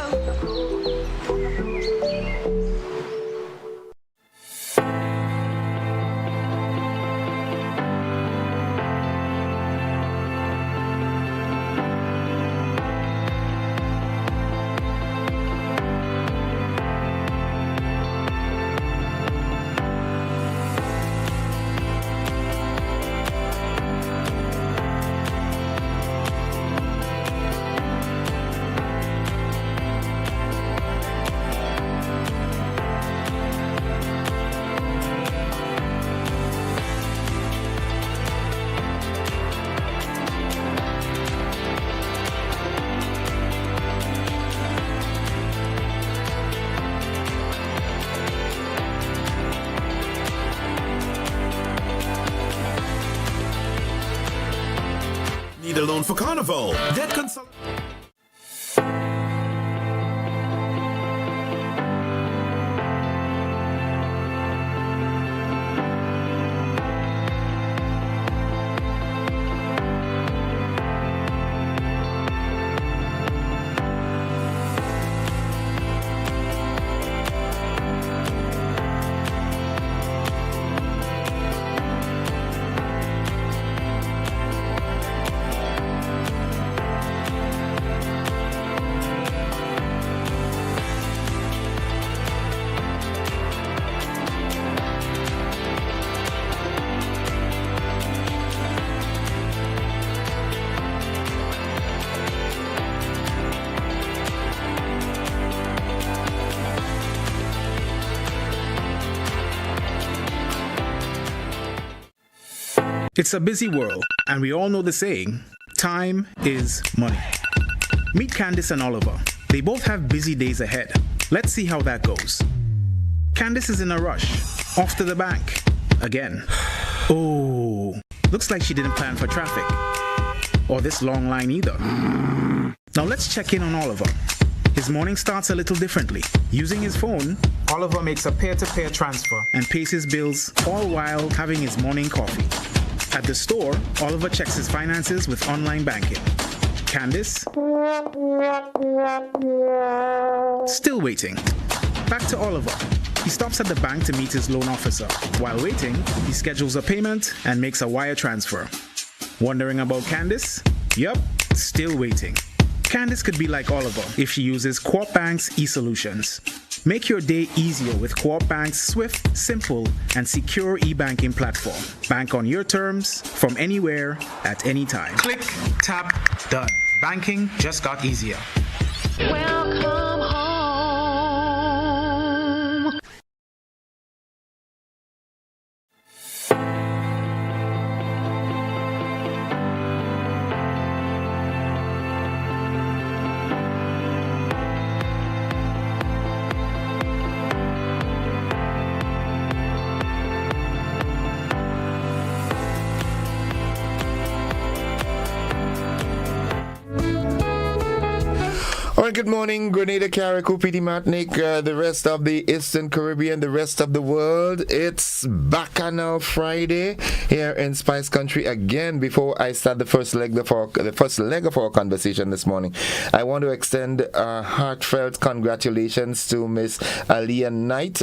Need a loan for Carnival? Debt consult. It's a busy world, and we all know the saying, time is money. Meet Candice and Oliver. They both have busy days ahead. Let's see how that goes. Candice is in a rush, off to the bank, again. Oh, looks like she didn't plan for traffic, or this long line either. Now let's check in on Oliver. His morning starts a little differently. Using his phone, Oliver makes a peer-to-peer transfer and pays his bills, all while having his morning coffee. At the store, Oliver checks his finances with online banking. Candice? Still waiting. Back to Oliver. He stops at the bank to meet his loan officer. While waiting, he schedules a payment and makes a wire transfer. Wondering about Candice? Yup, still waiting. Candice could be like Oliver if she uses Co-op Bank's e-solutions. Make your day easier with Co-op Bank's swift, simple, and secure e-banking platform. Bank on your terms, from anywhere, at any time. Click, tap, done. Banking just got easier. Welcome home. good morning, Grenada, Carriacou, Petite Martinique, the rest of the Eastern Caribbean, the rest of the world. It's Bacchanal Friday here in Spice Country again. Before I start the first leg of our conversation this morning, I want to extend heartfelt congratulations to Miss Aliyah Knight,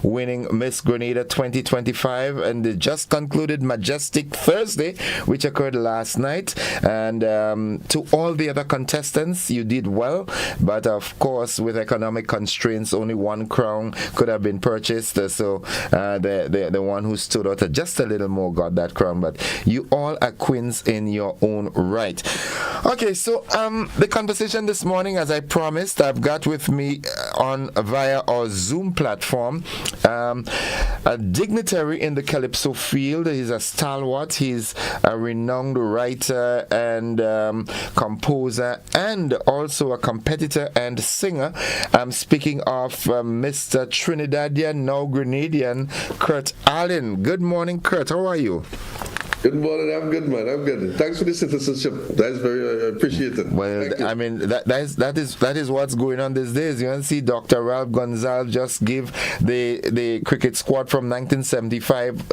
winning Miss Grenada 2025 and the just concluded Majestic Thursday, which occurred last night. And to all the other contestants, you did well, but of course with economic constraints only one crown could have been purchased, so the one who stood out just a little more got that crown, but you all are queens in your own right. Okay, so the conversation this morning, as I promised, I've got with me on via our Zoom platform a dignitary in the calypso field. He's a stalwart, he's a renowned writer and composer and also a competitor and singer. I'm speaking of Mr. Trinidadian, now Grenadian, Kurt Allen. Good morning, Kurt. How are you? Good morning. I'm good, man. I'm good. Thanks for the citizenship. That's very appreciated. Well, I mean, that is what's going on these days. You can see Dr. Ralph Gonzalez just give the cricket squad from 1975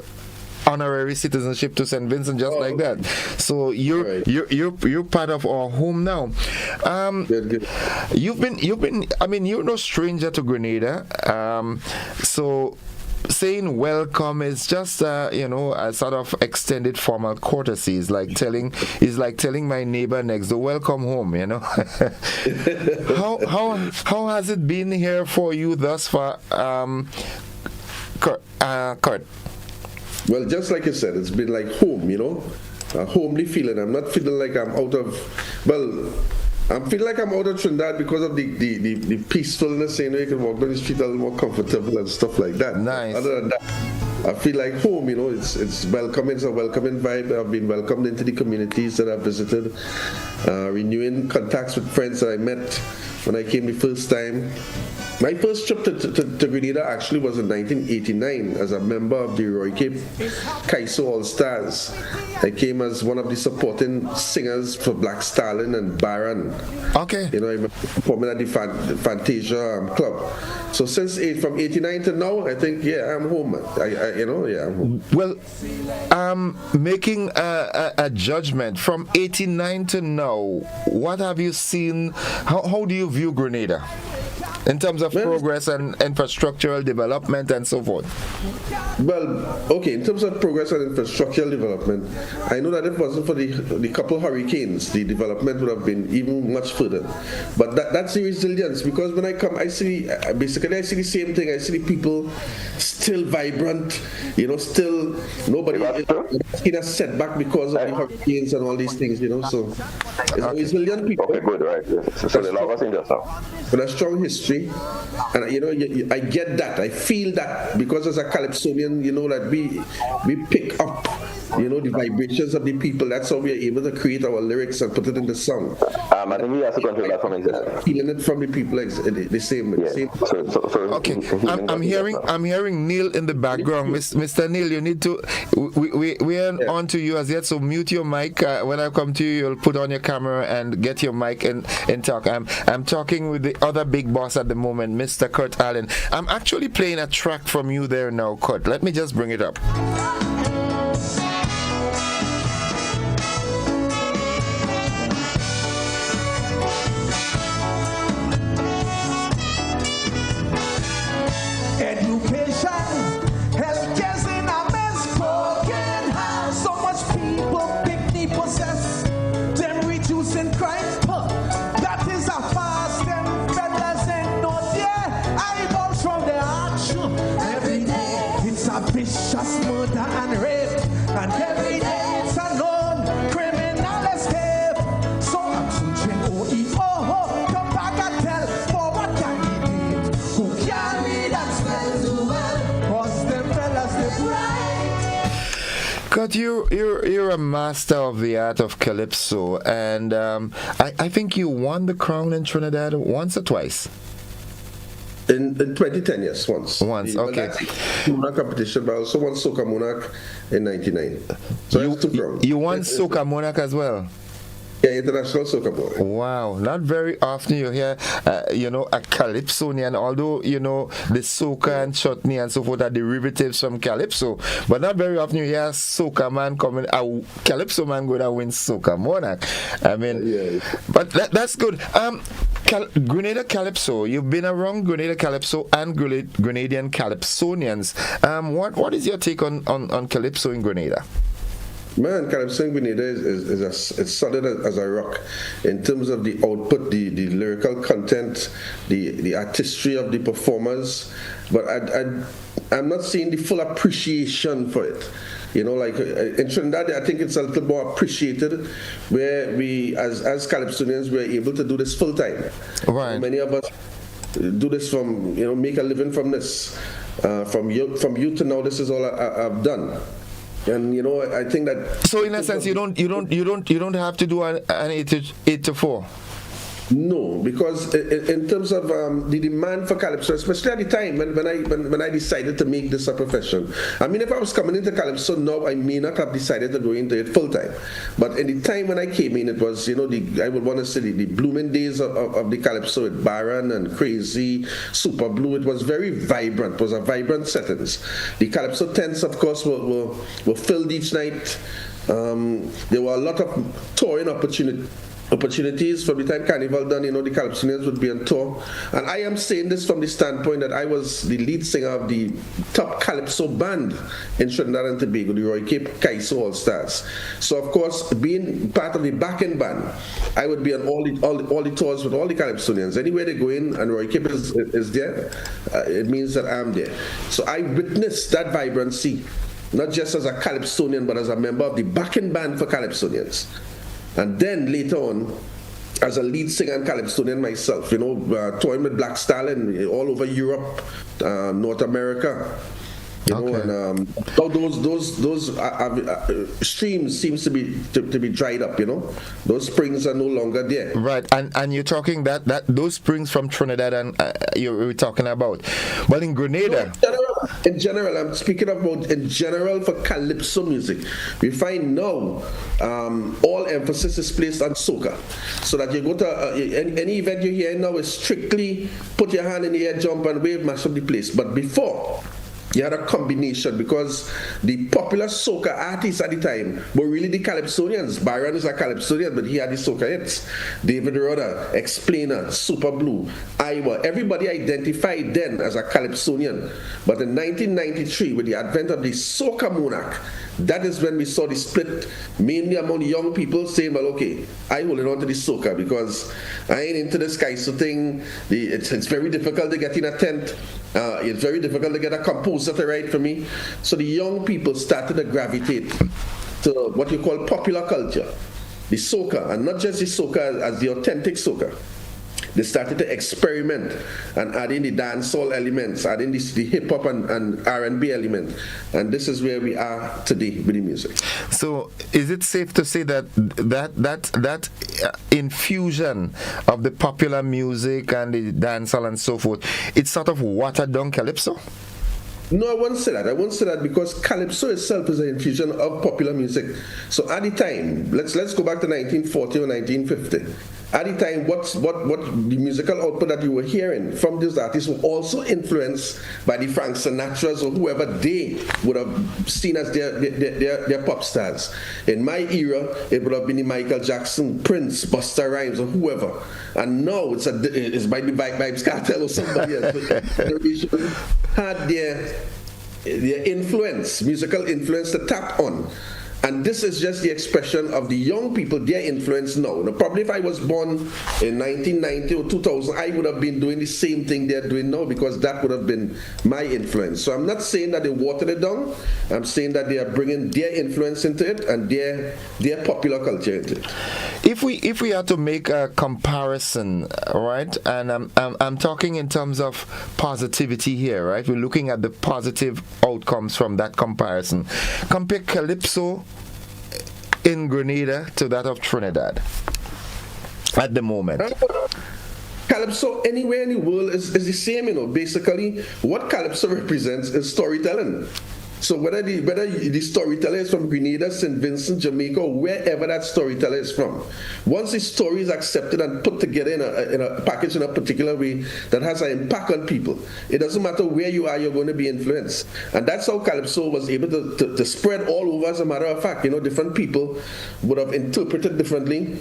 honorary citizenship to St. Vincent, just like that. So you're part of our home now. Good. You've been. I mean, you're no stranger to Grenada. So saying welcome is just a sort of extended formal courtesy. It's like telling my neighbor next door, welcome home. How has it been here for you thus far, Kurt? Well, just like you said, it's been like home, a homely feeling. I'm not feeling like I'm out of, I'm feeling like I'm out of Trinidad because of the peacefulness, you can walk down the street a little more comfortable and stuff like that. Nice. Other than that, I feel like home, it's welcoming, it's a welcoming vibe. I've been welcomed into the communities that I've visited, renewing contacts with friends that I met when I came the first time. My first trip to Grenada actually was in 1989 as a member of the Roy K. Kaiso All Stars. I came as one of the supporting singers for Black Stalin and Baron. Okay. I remember performing at the Fantasia Club. So from 89 to now, I think, I'm home, man. I'm home. Well, making a judgment from 89 to now, what have you seen? How do you view Grenada in terms of progress and infrastructural development and so forth? Well, okay, in terms of progress and infrastructural development, I know that if it wasn't for the couple hurricanes, the development would have been even much further. But that's the resilience, because when I come, I see the same thing. I see the people still vibrant, still nobody in a setback because of the hurricanes and all these things, so it's resilient people. Okay, good, right. So the love us in there, sir. With a strong history. And I get that, I feel that, because as a Calypsonian, that we pick up, the vibrations of the people. That's how we are able to create our lyrics and put it in the song. I think we have to control that from existence. Feeling it from the people, the same. Okay, I'm hearing Neil in the background. Mr. Neil, you need to. We aren't on to you as yet, so mute your mic. When I come to you, you'll put on your camera and get your mic and talk. I'm talking with the other big boss at the moment, Mr. Kurt Allen. I'm actually playing a track from you there now, Kurt. Let me just bring it up. Vicious murder and rape, and every day it's a known criminal escape. So I'm searching come back and tell, for what can he do? Who can read and spell too well? Cause them fellas they bright. Kurt, you're a master of the art of calypso, and I think you won the crown in Trinidad once or twice. In 2010, yes, once. Okay. Monarch competition, but I also won Soca Monarch in 99. So you won Soca Monarch as well? Yeah, international soca boy. Wow, not very often you hear, a calypsonian, although, the soca and chutney and so forth are derivatives from calypso, but not very often you hear a soca man coming, a calypso man going to win soca monarch. I mean, but that's good. Grenada Calypso, you've been around Grenada Calypso and Grenadian Calypsonians. What is your take on Calypso in Grenada? Man, Calypso in Grenada is as solid as a rock in terms of the output, the lyrical content, the artistry of the performers. But I'm not seeing the full appreciation for it. Like in Trinidad, I think it's a little more appreciated, where we, as Calypsonians, we're able to do this full time. Right. Many of us do this from, make a living from this. From youth to now, this is all I've done. And I think that. So in a sense, you don't have to do an 8 to 4. No, because in terms of the demand for Calypso, especially at the time when I decided to make this a profession. I mean, if I was coming into Calypso now, I may not have decided to go into it full time. But in the time when I came in, it was, I would want to say the blooming days of the Calypso with Baron and Crazy, Super Blue. It was very vibrant. It was a vibrant settings. The Calypso tents, of course, were filled each night. There were a lot of touring opportunities. From the time Carnival done, the Calypsonians would be on tour. And I am saying this from the standpoint that I was the lead singer of the top Calypso band in Trinidad and Tobago, the Roy Cape Kaiso All Stars. So of course, being part of the backing band, I would be on all the tours with all the Calypsonians. Anywhere they go in and Roy Cape is there, it means that I'm there. So I witnessed that vibrancy, not just as a Calypsonian, but as a member of the backing band for Calypsonians. And then later on, as a lead singer and Calypsonian myself, touring with Black Star and all over Europe, North America, and those streams seems to be dried up. Those springs are no longer there. Right, and you're talking that those springs from Trinidad and you were talking about, but in Grenada. No, in general, I'm speaking about in general for Calypso music. We find now all emphasis is placed on soca, so that you go to any event you hear now is strictly put your hand in the air, jump and wave, mash up the place. But before, you had a combination, because the popular soca artists at the time were really the Calypsonians. Byron is a Calypsonian, but he had the soca hits. David Rudder, Explainer, Super Blue, Iowa. Everybody identified then as a Calypsonian. But in 1993, with the advent of the soca monarch, that is when we saw the split, mainly among young people saying, well, okay, I hold on to the soca because I ain't into this Kaiso thing. It's very difficult to get in a tent. It's very difficult to get a composer to write for me. So the young people started to gravitate to what you call popular culture, the soca, and not just the soca as the authentic soca. They started to experiment and add in the dancehall elements, add in the hip-hop and R&B element. And this is where we are today with the music. So is it safe to say that infusion of the popular music and the dancehall and so forth, it's sort of watered down Calypso? No, I won't say that. I won't say that because Calypso itself is an infusion of popular music. So at the time, let's go back to 1940 or 1950. At the time, what the musical output that you were hearing from these artists were also influenced by the Frank Sinatras or whoever they would have seen as their pop stars. In my era, it would have been the Michael Jackson, Prince, Busta Rhymes, or whoever. And now it's by the Vibes Cartel or somebody else. Had their influence, musical influence to tap on. And this is just the expression of the young people, their influence now. Now, probably if I was born in 1990 or 2000, I would have been doing the same thing they're doing now because that would have been my influence. So I'm not saying that they watered it down. I'm saying that they are bringing their influence into it and their popular culture into it. If we are to make a comparison, right, and I'm talking in terms of positivity here, right? We're looking at the positive outcomes from that comparison. Compare Calypso in Grenada to that of Trinidad at the moment. Calypso anywhere in the world is the same, Basically, what Calypso represents is storytelling. So whether the storyteller is from Grenada, St. Vincent, Jamaica, or wherever that storyteller is from, once the story is accepted and put together in a package in a particular way that has an impact on people, it doesn't matter where you are, you're going to be influenced. And that's how Calypso was able to spread all over. As a matter of fact, different people would have interpreted differently,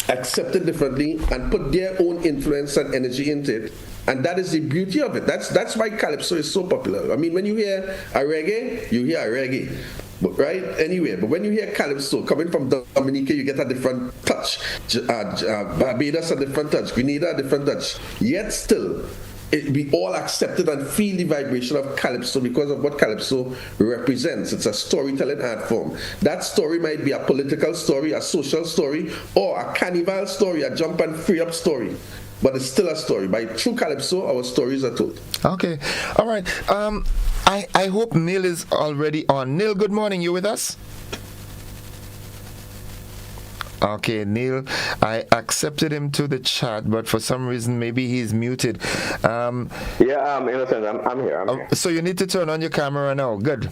accepted differently, and put their own influence and energy into it. And that is the beauty of it. That's why Calypso is so popular. I mean, when you hear a reggae, you hear a reggae. But, right? Anyway, but when you hear Calypso coming from Dominica, you get a different touch. Barbados, a different touch. Grenada, a different touch. Yet still, we all accepted and feel the vibration of Calypso because of what Calypso represents. It's a storytelling art form. That story might be a political story, a social story, or a carnival story, a jump and free up story. But it's still a story. By through Calypso, our stories are told. Okay. All right. I hope Neil is already on. Neil, good morning. You with us? Okay, Neil, I accepted him to the chat, but for some reason, maybe he's muted. Innocent, I'm here. So you need to turn on your camera now. Good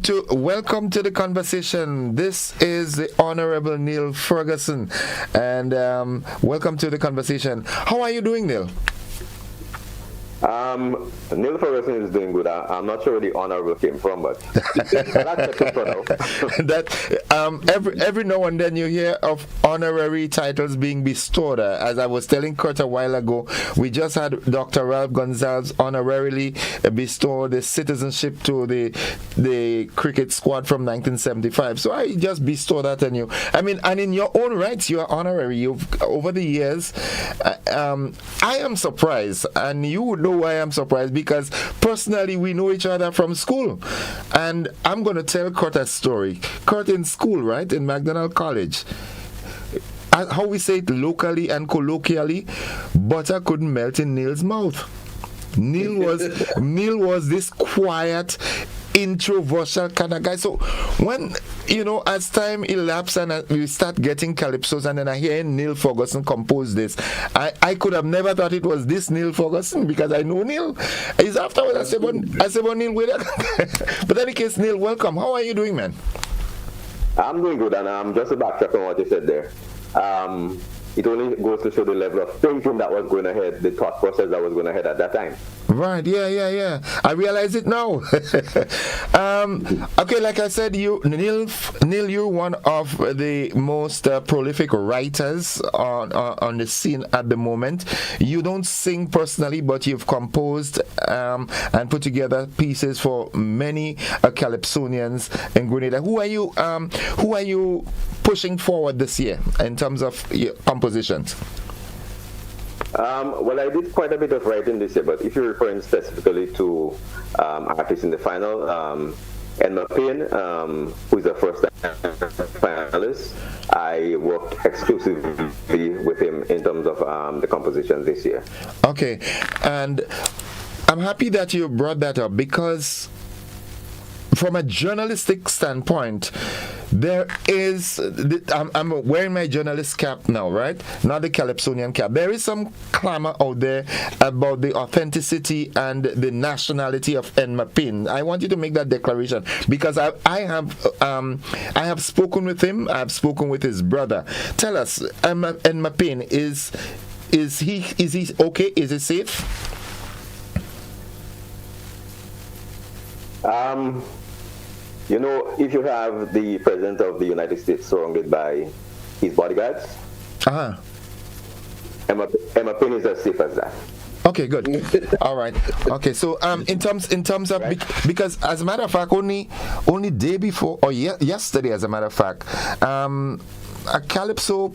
to welcome to the conversation. This is the Honorable Neil Ferguson, and welcome to the conversation. How are you doing, Neil? Neil Ferguson is doing good. I'm not sure where the honorable came from, but every now and then you hear of honorary titles being bestowed. As I was telling Kurt a while ago, we just had Dr. Ralph Gonzalez honorarily bestow the citizenship to the cricket squad from 1975. So I just bestow that on you. I mean, and in your own rights, you are honorary. Over the years, I am surprised, and you would know why I'm surprised, because personally we know each other from school, and I'm going to tell Kurt a story. Kurt, in school, right, in McDonald College, how we say it locally and colloquially, butter couldn't melt in Neil's mouth. Neil was this quiet, introversial kind of guy. So when, as time elapsed and we start getting calypsos, and then I hear Neil Ferguson compose this, I could have never thought it was this Neil Ferguson, because I know Neil. It's afterwards I said, well, Neil, wait. But in any case, Neil, welcome. How are you doing, man? I'm doing good, and just to backtrack on what you said there. It only goes to show the level of thinking that was going ahead, the thought process that was going ahead at that time. Right, yeah. I realize it now. Okay, like I said, Neil, you're one of the most prolific writers on the scene at the moment. You don't sing personally, but you've composed and put together pieces for many Calypsonians in Grenada. Who are you pushing forward this year in terms of your compositions? Well, I did quite a bit of writing this year, but if you're referring specifically to artists in the final, Emma Payne, who is the first finalist, I worked exclusively with him in terms of the compositions this year. Okay, and I'm happy that you brought that up, because from a journalistic standpoint, there is, I'm wearing my journalist cap now, right? Not the Calypsonian cap. There is some clamor out there about the authenticity and the nationality of Enma Payne. I want you to make that declaration, because I have spoken with him. I have spoken with his brother. Tell us, Enma Payne, is he okay? Is he safe? If you have the President of the United States surrounded by his bodyguards, Emma Payne is as safe as that. Okay, good. All right. Okay, so in terms of, because as a matter of fact, only day before, or yesterday, as a matter of fact, a Calypso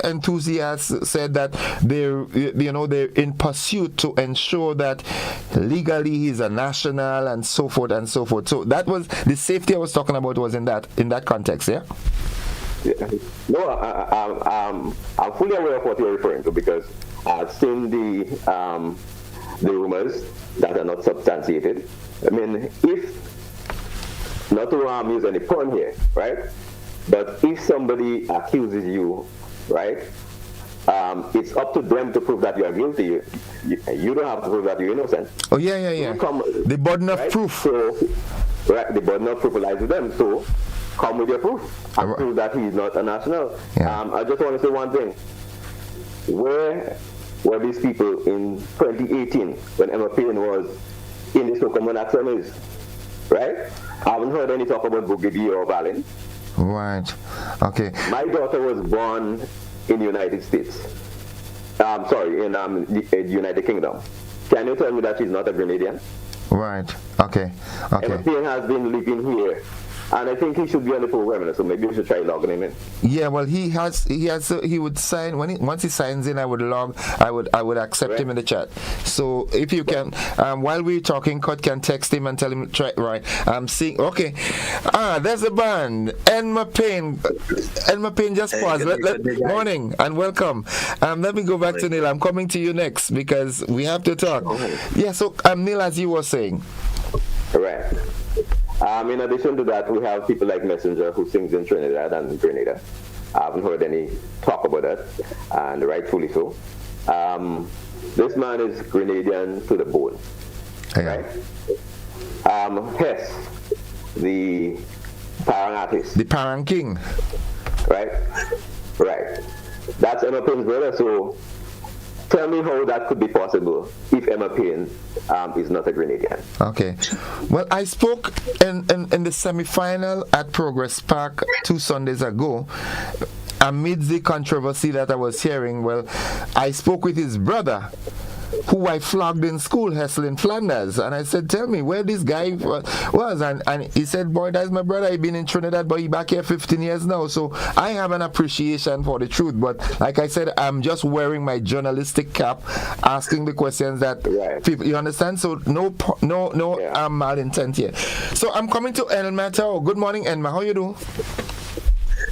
enthusiasts said that they're in pursuit to ensure that legally he's a national and so forth and so forth. So that was the safety I was talking about, was in that context, yeah? No, I'm fully aware of what you're referring to, because I've seen the rumors that are not substantiated. I mean, if, not to use any pun here, right? But if somebody accuses you, right, it's up to them to prove that you are guilty. You don't have to prove that you're innocent. Oh, yeah. The burden of proof. So, right? The burden of proof lies with them. So come with your proof and prove that he is not a national. I just want to say one thing. Where were these people in 2018 when Emma Payne was in the so-called semis, right? I haven't heard any talk about Bugidi or Valin. Right. Okay. My daughter was born in the United States. In the United Kingdom. Can you tell me that she's not a Grenadian? Right. Okay. Emma Payne has been living here. And I think he should be on the program, so maybe we should try logging him in. Yeah, well, he would sign once he signs in. I would accept him in the chat. So if you can, while we're talking, Kurt can text him and tell him try. Right, I'm seeing. Okay, there's a band. Emma Payne just paused. Morning and welcome. Let me go back to Neil. I'm coming to you next because we have to talk. Yeah. So Neil, as you were saying. Right. In addition to that, we have people like Messenger who sings in Trinidad and Grenada. I haven't heard any talk about that, and rightfully so. This man is Grenadian to the bone, right? Hess, the Parang artist. The Parang King. Right? Right. That's Emma Payne's brother, so tell me how that could be possible if Emma Payne is not a Grenadian. Okay. Well, I spoke in the semi-final at Progress Park 2 Sundays ago. Amidst the controversy that I was hearing, well, I spoke with his brother, who I flogged in school, Heslin Flanders, and I said, tell me where this guy was, and he said, boy, that's my brother. He's been in Trinidad, but he's back here 15 years now, so I have an appreciation for the truth, but like I said, I'm just wearing my journalistic cap, asking the questions that people, you understand, so no malintent here. So I'm coming to Enma Tao. Good morning, Enma, how you doing?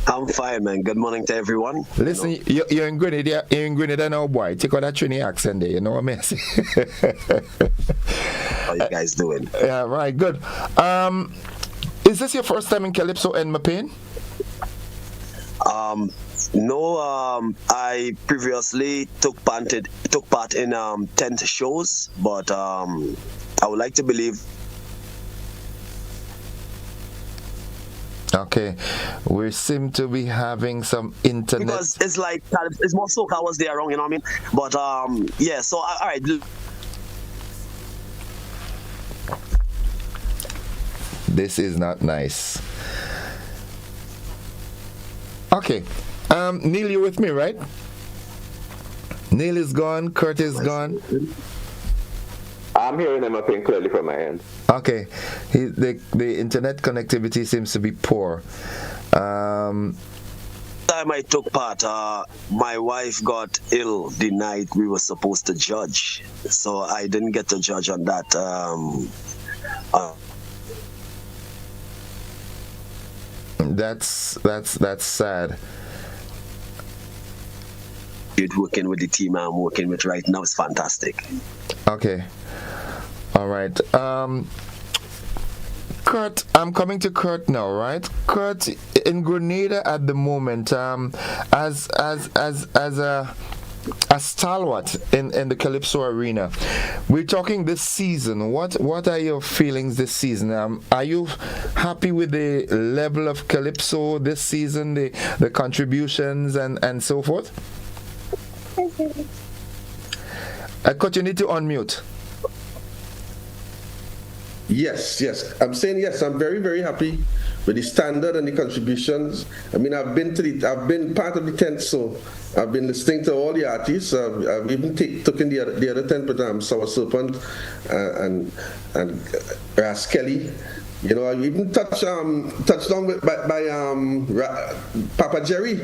I'm fine, man. Good morning to everyone. Listen, you're in Grenada now, boy. Take out that Trini accent there, you know what I mean? How you guys doing? Yeah, right, good. Is this your first time in Calypso and Mapane? No, I previously took part in 10 shows, but I would like to believe. Okay, we seem to be having some internet. Because it's like, it's more soca was there wrong, you know what I mean? But, yeah, so, all right. This is not nice. Okay, Neil, you with me, right? Neil is gone, Kurt is gone. I'm hearing them up clearly from my end. Okay, the internet connectivity seems to be poor. Time I took part, my wife got ill the night we were supposed to judge, so I didn't get to judge on that. That's sad. Working with the team I'm working with right now is fantastic. Okay. All right. Kurt, I'm coming to Kurt now, right? Kurt, in Grenada at the moment, as a stalwart in the Calypso arena, we're talking this season. What are your feelings this season? Are you happy with the level of Calypso this season, the contributions and so forth? Kurt, you need to unmute. Yes. I'm saying yes. I'm very, very happy with the standard and the contributions. I mean, I've been part of the tent, so I've been listening to all the artists. I've even taken the other tent, but Sour Serpent and Ras Kelly. You know, I even touched on by Papa Jerry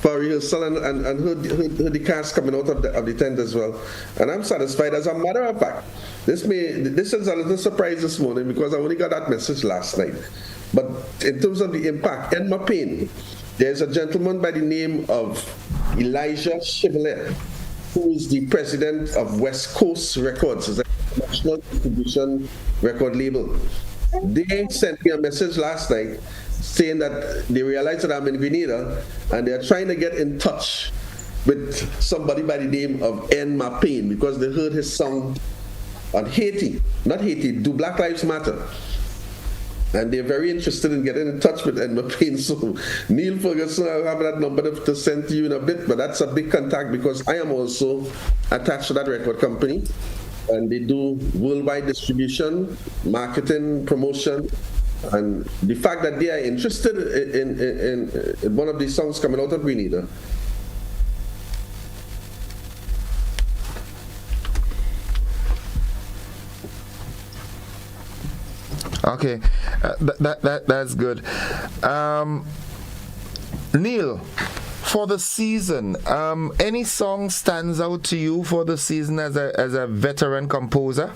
for rehearsal and heard the cast coming out of the tent as well. And I'm satisfied. As a matter of fact, this is a little surprise this morning because I only got that message last night. But in terms of the impact, in Mapane, there's a gentleman by the name of Elijah Chevrolet, who is the president of West Coast Records, it's a national distribution record label. They sent me a message last night saying that they realized that I'm in Grenada and they're trying to get in touch with somebody by the name of N. Mapane because they heard his song on Haiti, not Haiti, Do Black Lives Matter. and they're very interested in getting in touch with Edmund Payne. So, Neil Ferguson, I'll have that number to send to you in a bit, but that's a big contact because I am also attached to that record company, and they do worldwide distribution, marketing, promotion, and the fact that they are interested in one of these songs coming out of Grenada. Okay, that's good. Neil, for the season, any song stands out to you for the season as a veteran composer?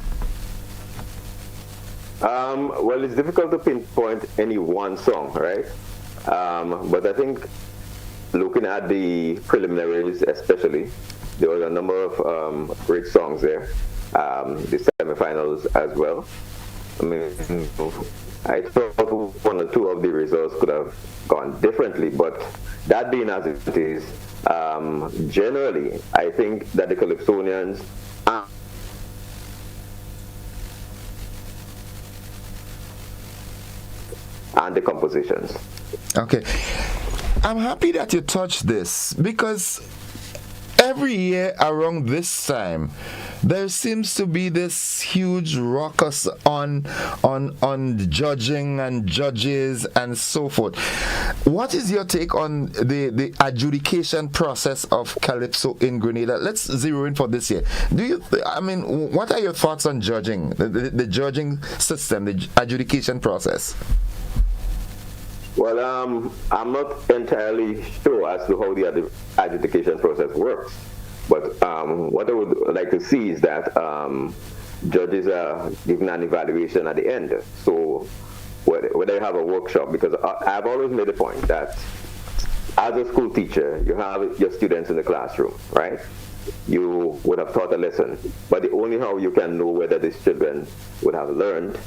Well, it's difficult to pinpoint any one song, right? But I think looking at the preliminaries especially, there was a number of great songs there. The semifinals as well. I mean, I thought one or two of the results could have gone differently, but that being as it is, generally, I think that the Calypsonians and the compositions. Okay. I'm happy that you touched this because every year around this time, there seems to be this huge ruckus on judging and judges and so forth. What is your take on the adjudication process of Calypso in Grenada? Let's zero in for this year. What are your thoughts on judging, the judging system, the adjudication process? Well, I'm not entirely sure as to how the adjudication process works. But what I would like to see is that judges are given an evaluation at the end. So whether you have a workshop, because I've always made the point that as a school teacher, you have your students in the classroom, right? You would have taught a lesson, but the only how you can know whether these children would have learned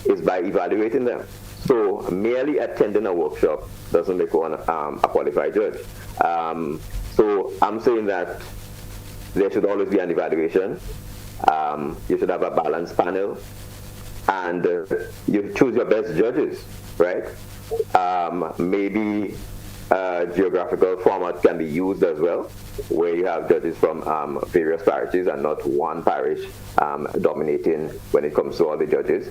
is by evaluating them. So merely attending a workshop doesn't make one a qualified judge. So I'm saying that there should always be an evaluation. You should have a balanced panel, and you choose your best judges, right? Maybe a geographical format can be used as well, where you have judges from various parishes and not one parish dominating when it comes to all the judges.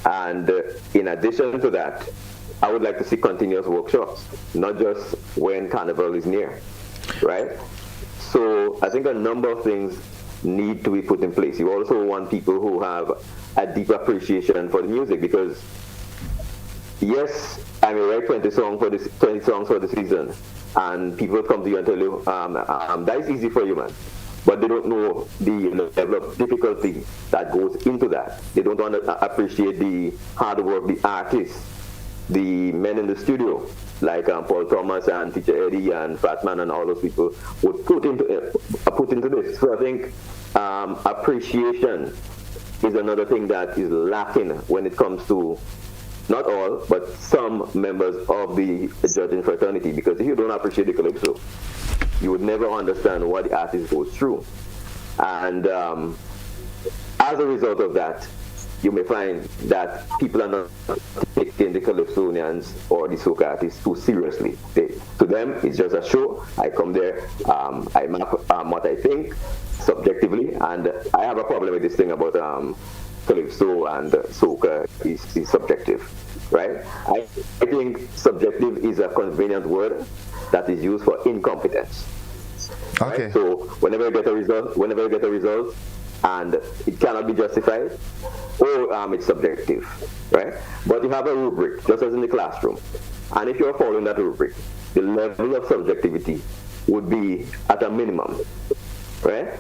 And in addition to that, I would like to see continuous workshops, not just when Carnival is near, right? So I think a number of things need to be put in place. You also want people who have a deep appreciation for the music, because yes, I may write 20 songs for the season, and people come to you and tell you, that is easy for you, man. But they don't know the level of difficulty that goes into that. They don't want to appreciate the hard work the artists, the men in the studio, like Paul Thomas and Teacher Eddie and Fatman and all those people would put into this. So I think appreciation is another thing that is lacking when it comes to not all, but some members of the judging fraternity. Because if you don't appreciate the Calypso, you would never understand what the artist goes through. And as a result of that, you may find that people are not taking the Calypsonians or the soca artists too seriously. To them, it's just a show. I come there, I map what I think subjectively, and I have a problem with this thing about Calypso and soca is subjective, right? I think subjective is a convenient word that is used for incompetence. Okay. Right? So whenever you get a result, and it cannot be justified, or it's subjective, right? But you have a rubric, just as in the classroom. And if you're following that rubric, the level of subjectivity would be at a minimum, right?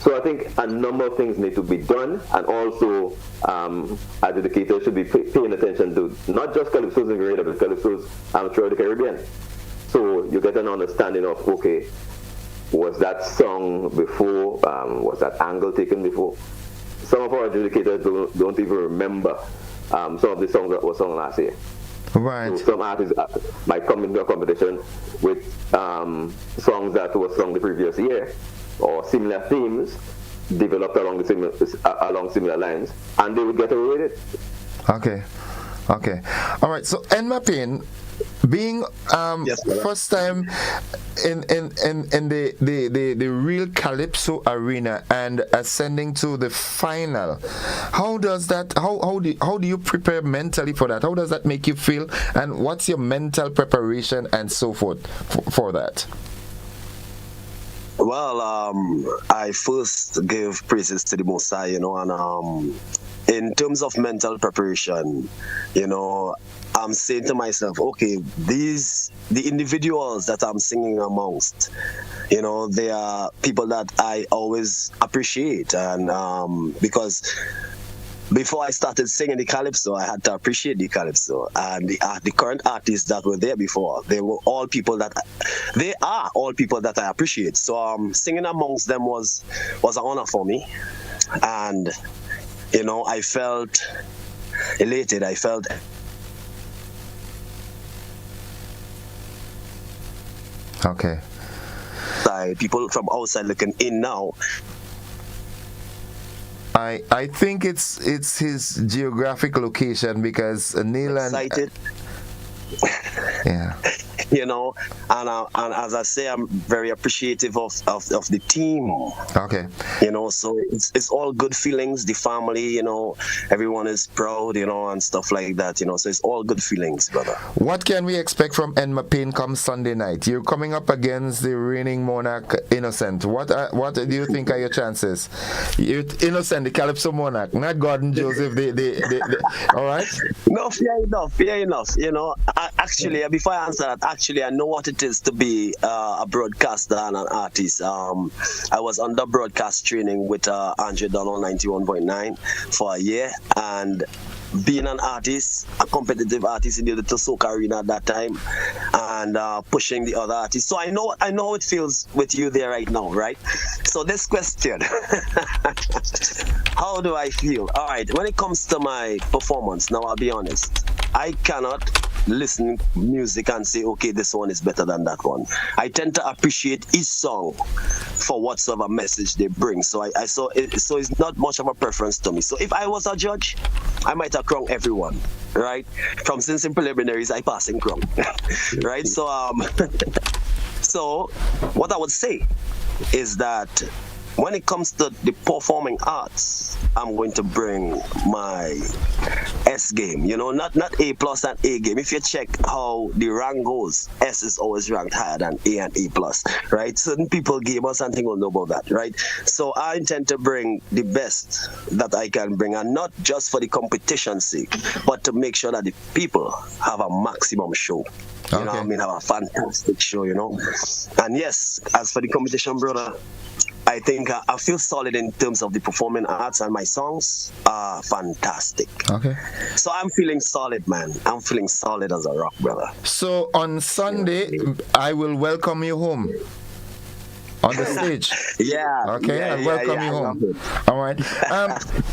So I think a number of things need to be done, and also adjudicators should be paying attention to not just Calypsos in Grenada, but Calypsos throughout the Caribbean. So you get an understanding of, okay, was that sung before? Was that angle taken before? Some of our adjudicators don't even remember some of the songs that were sung last year. Right. So some artists might come into a competition with songs that were sung the previous year, or similar themes developed along similar lines, and they would get away with it. Okay. Okay. All right. So Enma Payne, being first time in the real Calypso arena and ascending to the final, how does that? How do you prepare mentally for that? How does that make you feel? And what's your mental preparation and so forth for that? Well, I first give praises to the Most High, and in terms of mental preparation, I'm saying to myself, okay, the individuals that I'm singing amongst, they are people that I always appreciate, and because before I started singing the Calypso, I had to appreciate the Calypso. And the current artists that were there before, they are all people that I appreciate. So singing amongst them was an honor for me. And, I felt elated. I felt okay. People from outside looking in now. I think it's his geographic location because Neil and excited. Yeah. And as I say, I'm very appreciative of the team. Okay. So it's all good feelings. The family, everyone is proud, and stuff like that. So it's all good feelings, brother. What can we expect from Enma Payne come Sunday night? You're coming up against the reigning monarch, Innocent. What do you think are your chances? Innocent, the Calypso monarch, not Gordon Joseph. All right. No, fair enough. Actually, before I answer that, I know what it is to be a broadcaster and an artist. I was under broadcast training with Andre Donald 91.9 for a year, and being an artist, a competitive artist in the Little Soca arena at that time, and pushing the other artists. So I know how it feels with you there right now, right? So this question, how do I feel? All right, when it comes to my performance, now I'll be honest, I cannot listen music and say, okay, this one is better than that one. I tend to appreciate each song for whatsoever message they bring. So so it's not much of a preference to me. So if I was a judge, I might have crowned everyone, right? From Sensing Preliminaries, I pass in crown, right? So so what I would say is that when it comes to the performing arts, I'm going to bring my S game, not A plus and A game. If you check how the rank goes, S is always ranked higher than A and A plus, right? Certain people, gamers and things will know about that, right? So I intend to bring the best that I can bring, and not just for the competition's sake, but to make sure that the people have a maximum show. Have a fantastic show, And yes, as for the competition, brother, I think I feel solid in terms of the performing arts, and my songs are fantastic. Okay. So I'm feeling solid, man. I'm feeling solid as a rock, brother. So on Sunday, I will welcome you home on the stage. Yeah. Okay, I'll welcome you home. All right.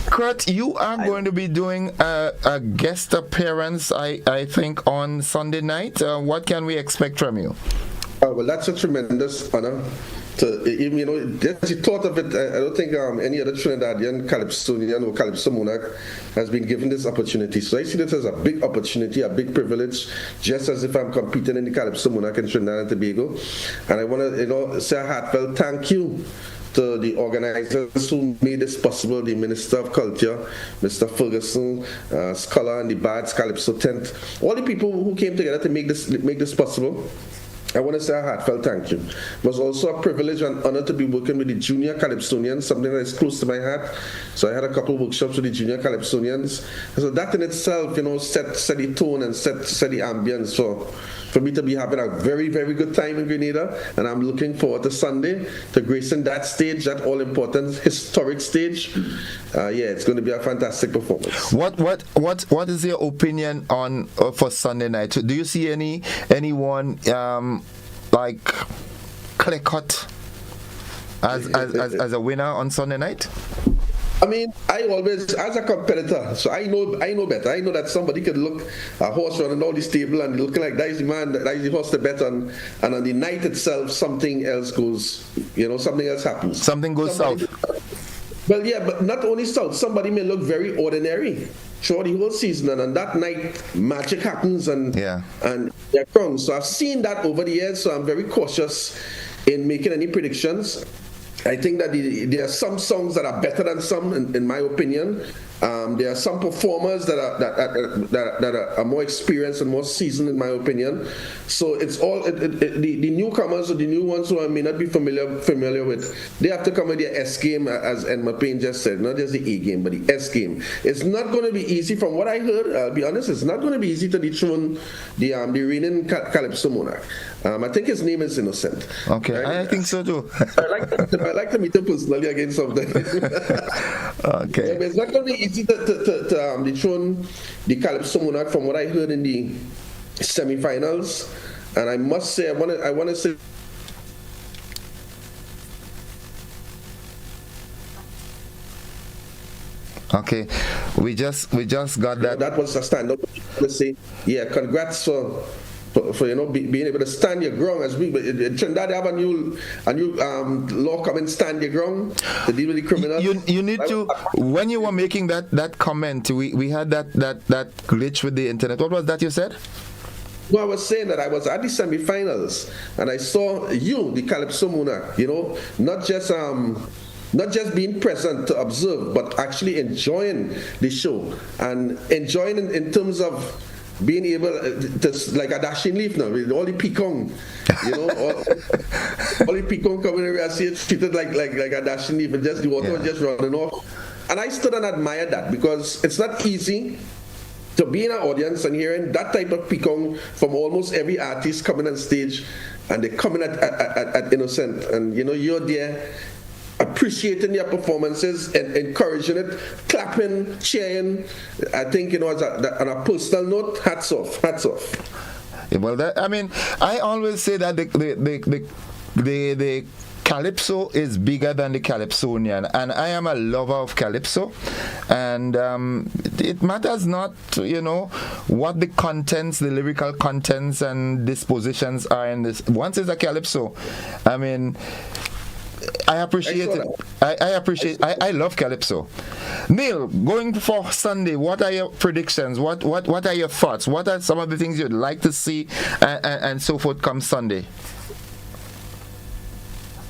Kurt, you are going to be doing a guest appearance, I think, on Sunday night. What can we expect from you? Well, that's a tremendous honor. Just the thought of it, I don't think any other Trinidadian Calypsonian or Calypso monarch has been given this opportunity. So I see this as a big opportunity, a big privilege, just as if I'm competing in the Calypso monarch in Trinidad and Tobago. And I want to say a heartfelt thank you to the organizers who made this possible, the Minister of Culture, Mr. Ferguson, Scholar and the Bards Calypso Tent, all the people who came together to make this possible. I want to say a heartfelt thank you. It was also a privilege and honor to be working with the junior Calypsonians, something that is close to my heart. So I had a couple of workshops with the junior Calypsonians. So that in itself, set the tone and set the ambience for me to be having a very, very good time in Grenada. And I'm looking forward to Sunday, to gracing that stage, that all-important historic stage. It's going to be a fantastic performance. What is your opinion on for Sunday night? Do you see anyone like clear cut as a winner on Sunday night? I mean, I always, as a competitor, so I know better. I know that somebody could look a horse running all the stable and looking like that is the man, that is the horse to bet on, and on the night itself, something else goes, something else happens. Something goes south. Well, yeah, but not only south. Somebody may look very ordinary, throughout the whole season, and on that night, magic happens and they're crowned. So I've seen that over the years, so I'm very cautious in making any predictions. I think that there are some songs that are better than some, in my opinion. There are some performers that are more experienced and more seasoned, in my opinion. So it's all the newcomers or the new ones who I may not be familiar with. They have to come with their S game, as Edma Payne just said, not just the A game, but the S game. It's not going to be easy. From what I heard, I'll be honest, it's not going to be easy to dethrone the reigning Calypso monarch. I think his name is Innocent. Okay, right? I think so too. I like to meet him personally again someday. Okay. Yeah, but it's not going to be easy to dethrone the Calypso monarch from what I heard in the semi-finals. And I must say, I want to say. Okay, we just got that. That was a stand up. Let's say, yeah, congrats for being able to stand your ground. As we in Trinidad, they have a new law coming, stand your ground to deal with the criminals. You need to, when you were making that comment, we had that glitch with the internet. What was that you said? No, I was saying that I was at the semi-finals and I saw you, the Calypso monarch, not just being present to observe, but actually enjoying the show and enjoying in terms of being able to, like a dashing leaf now, with all the pecan, all the pecan coming over, I see it treated like a dashing leaf, and just the water was just running off. And I stood and admired that, because it's not easy to be in an audience and hearing that type of pecan from almost every artist coming on stage, and they're coming at Innocent, and you're there appreciating their performances and encouraging it, clapping, cheering. I think on a personal note, hats off. Yeah, well, I always say that the Calypso is bigger than the Calypsonian, and I am a lover of Calypso, and it matters not what the contents, the lyrical contents and dispositions are in this. Once it's a Calypso, I appreciate it. I love Calypso. Neil, going for Sunday, what are your predictions? What are your thoughts? What are some of the things you'd like to see and so forth come Sunday?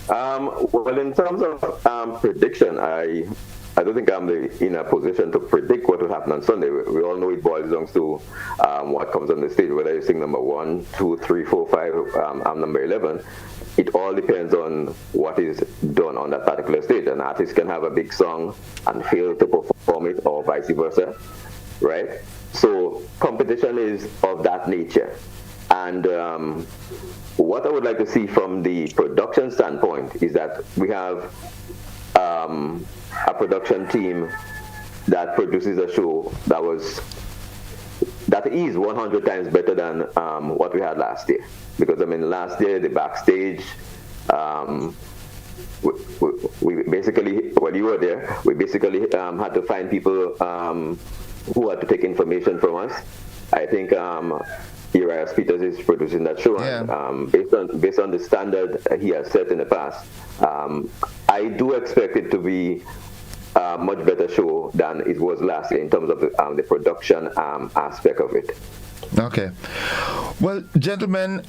Well, in terms of prediction, I don't think I'm in a position to predict what will happen on Sunday. We all know it boils down to what comes on the stage, whether you sing number 1, 2, 3, 4, 5, I'm number 11. It all depends on what is done on that particular stage. An artist can have a big song and fail to perform it, or vice versa, right? So competition is of that nature. And what I would like to see from the production standpoint is that we have a production team that produces a show that is 100 times better than what we had last year. Because last year the backstage, we basically, when you were there, we basically had to find people who had to take information from us. I think Urias Peters is producing that show, and based on the standard he has set in the past, I do expect it to be a much better show than it was last year in terms of the production aspect of it. Okay. Well, gentlemen,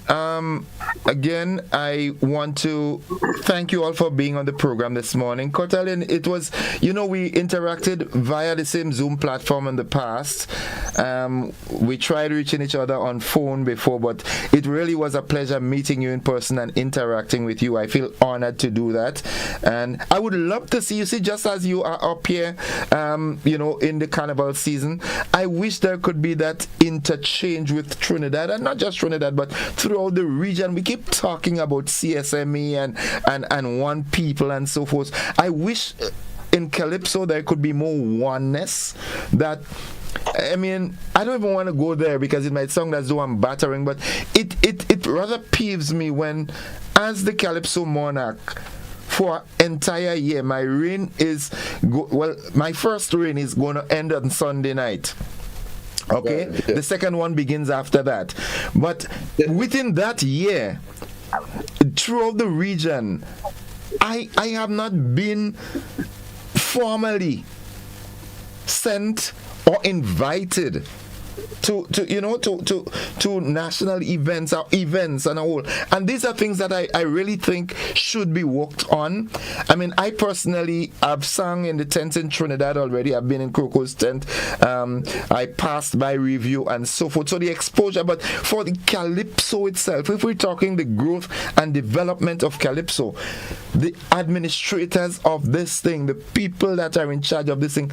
again, I want to thank you all for being on the program this morning. Cortalian, it was, we interacted via the same Zoom platform in the past. We tried reaching each other on phone before, but it really was a pleasure meeting you in person and interacting with you. I feel honored to do that. And I would love to see you, just as you are up here, in the carnival season. I wish there could be that interchange with Trinidad, and not just Trinidad, but throughout the region. We keep talking about CSME and one people and so forth. I wish in Calypso there could be more oneness. That I don't even want to go there because it might sound as though I'm battering, but it rather peeves me when, as the Calypso monarch, for an entire year, my reign my first reign is going to end on Sunday night. Okay, the second one begins after that. But within that year, throughout the region, I have not been formally sent or invited to national events or events and all. And these are things that I really think should be worked on. I mean, I personally have sung in the tents in Trinidad already. I've been in Croco's tent. I passed by review and so forth. So the exposure, but for the Calypso itself, if we're talking the growth and development of Calypso, the administrators of this thing, the people that are in charge of this thing,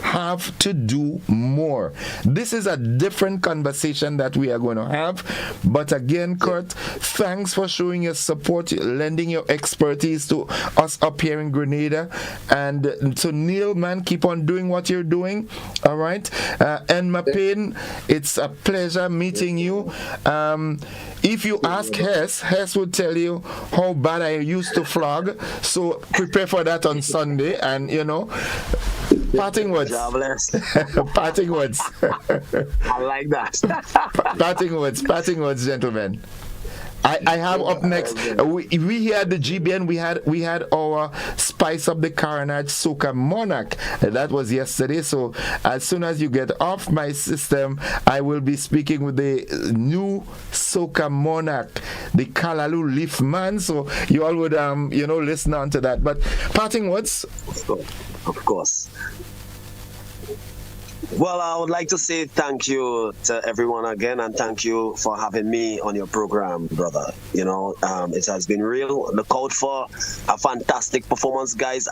have to do more. This is a different conversation that we are going to have. But again, Kurt, thanks for showing your support, lending your expertise to us up here in Grenada. And so, Neil, man, keep on doing what you're doing. All right. And Mapin, it's a pleasure meeting you. If you ask Hess would tell you how bad I used to flog. So prepare for that on Sunday. And, parting words. Parting words. I like that. Parting words, gentlemen. I have up next. We had the GBN. We had our Spice Up the Carnage Soca Monarch. That was yesterday. So as soon as you get off my system, I will be speaking with the new Soca Monarch, the Kalalu Leaf Man. So you all would listen on to that. But parting words. Of course. Well, I would like to say thank you to everyone again, and thank you for having me on your program, brother. It has been real. Look out for a fantastic performance, guys.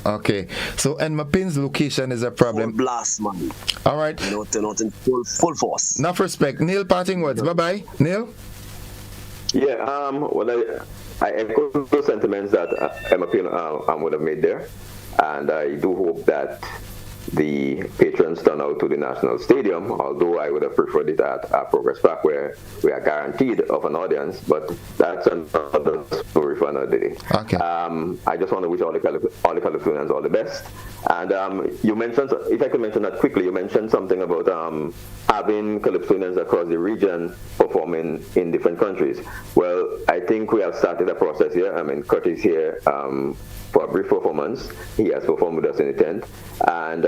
Okay, so and Mapin's location is a problem. Full blast, man. All right. Not in full force. Enough respect. Neil, parting words. Bye-bye. Neil? Yeah, I echo those sentiments that Mapin would have made there. And I do hope that the patrons turn out to the National Stadium, although I would have preferred it at Progress Park, where we are guaranteed of an audience, but that's another story for another day. Okay. I just want to wish all the Californians all the best. And you mentioned, if I could mention that quickly, you mentioned something about having Calypsonians across the region performing in different countries. Well, I think we have started a process here. I mean, Kurt is here for a brief performance. He has performed with us in the tent. And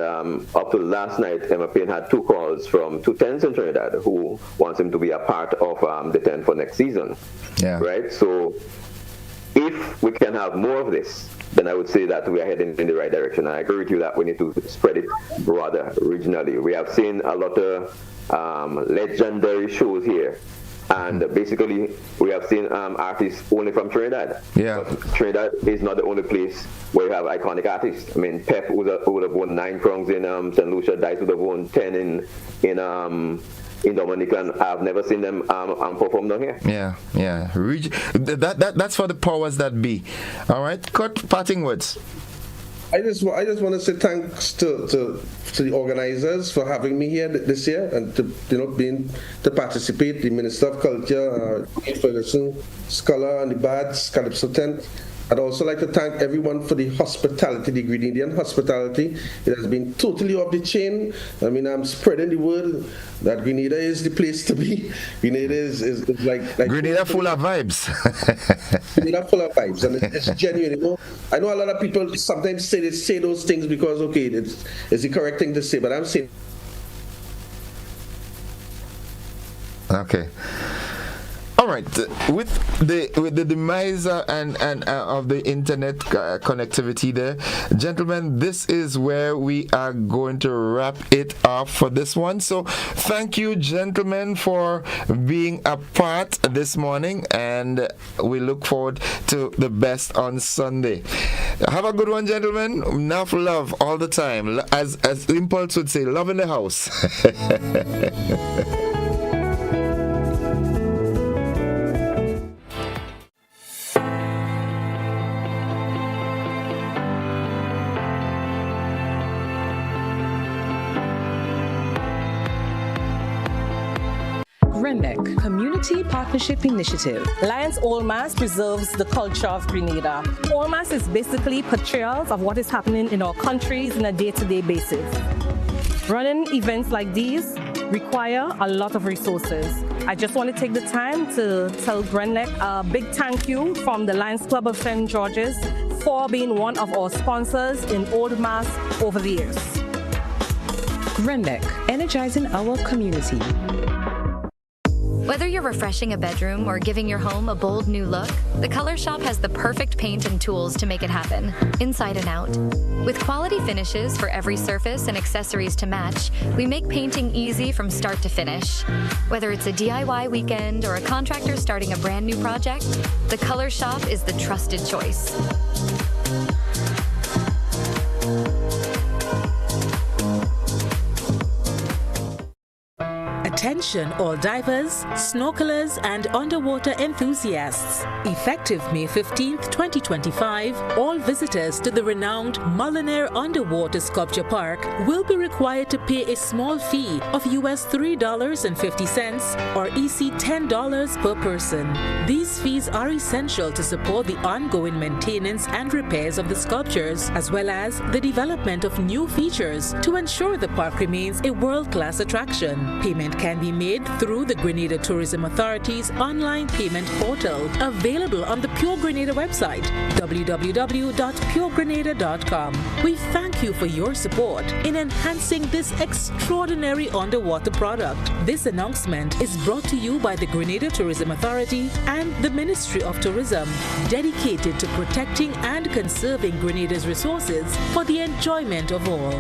up to last night, Emma Payne had 2 calls from 2 tents in Trinidad who wants him to be a part of the tent for next season. Yeah. Right? So if we can have more of this, then I would say that we are heading in the right direction. And I agree with you that we need to spread it broader regionally. We have seen a lot of legendary shows here. And basically, we have seen artists only from Trinidad. Yeah. But Trinidad is not the only place where you have iconic artists. I mean, Pep would have won 9 crowns in St. Lucia. Dice would have won 10 in Dominican. I've never seen them perform down here. Yeah. That's for the powers that be. All right. Cut parting words. I just want to say thanks to the organizers for having me here this year and to participate. The Minister of Culture, Ferguson, Scholar, and the Bads, Calypso Tent. I'd also like to thank everyone for the hospitality, the Grenadian hospitality. It has been totally off the chain. I mean, I'm spreading the word that Grenada is the place to be. Grenada is like Grenada full of vibes. Grenada full of vibes, and it's genuine. I know a lot of people sometimes say those things because it's the correct thing to say, but I'm saying. Okay. All right, with the demise and of the internet connectivity there, gentlemen, this is where we are going to wrap it up for this one. So thank you, gentlemen, for being a part this morning, and we look forward to the best on Sunday. Have a good one, gentlemen. Enough love all the time. As Impulse would say, love in the house. Grenada Community Partnership Initiative. Lions All Mass preserves the culture of Grenada. All Mass is basically portrayals of what is happening in our countries on a day-to-day basis. Running events like these require a lot of resources. I just want to take the time to tell Grenada a big thank you from the Lions Club of St. George's for being one of our sponsors in Old Mass over the years. Grenada 8th, energizing our community. Whether you're refreshing a bedroom or giving your home a bold new look, the Color Shop has the perfect paint and tools to make it happen, inside and out. With quality finishes for every surface and accessories to match, we make painting easy from start to finish. Whether it's a DIY weekend or a contractor starting a brand new project, the Color Shop is the trusted choice. Attention all divers, snorkelers and underwater enthusiasts. Effective May 15th, 2025, all visitors to the renowned Mullinaire Underwater Sculpture Park will be required to pay a small fee of US $3.50 or EC $10 per person. These fees are essential to support the ongoing maintenance and repairs of the sculptures, as well as the development of new features to ensure the park remains a world-class attraction. Payment can be made through the Grenada Tourism Authority's online payment portal, available on the Pure Grenada website, www.puregrenada.com. We thank you for your support in enhancing this extraordinary underwater product. This announcement is brought to you by the Grenada Tourism Authority and the Ministry of Tourism, dedicated to protecting and conserving Grenada's resources for the enjoyment of all.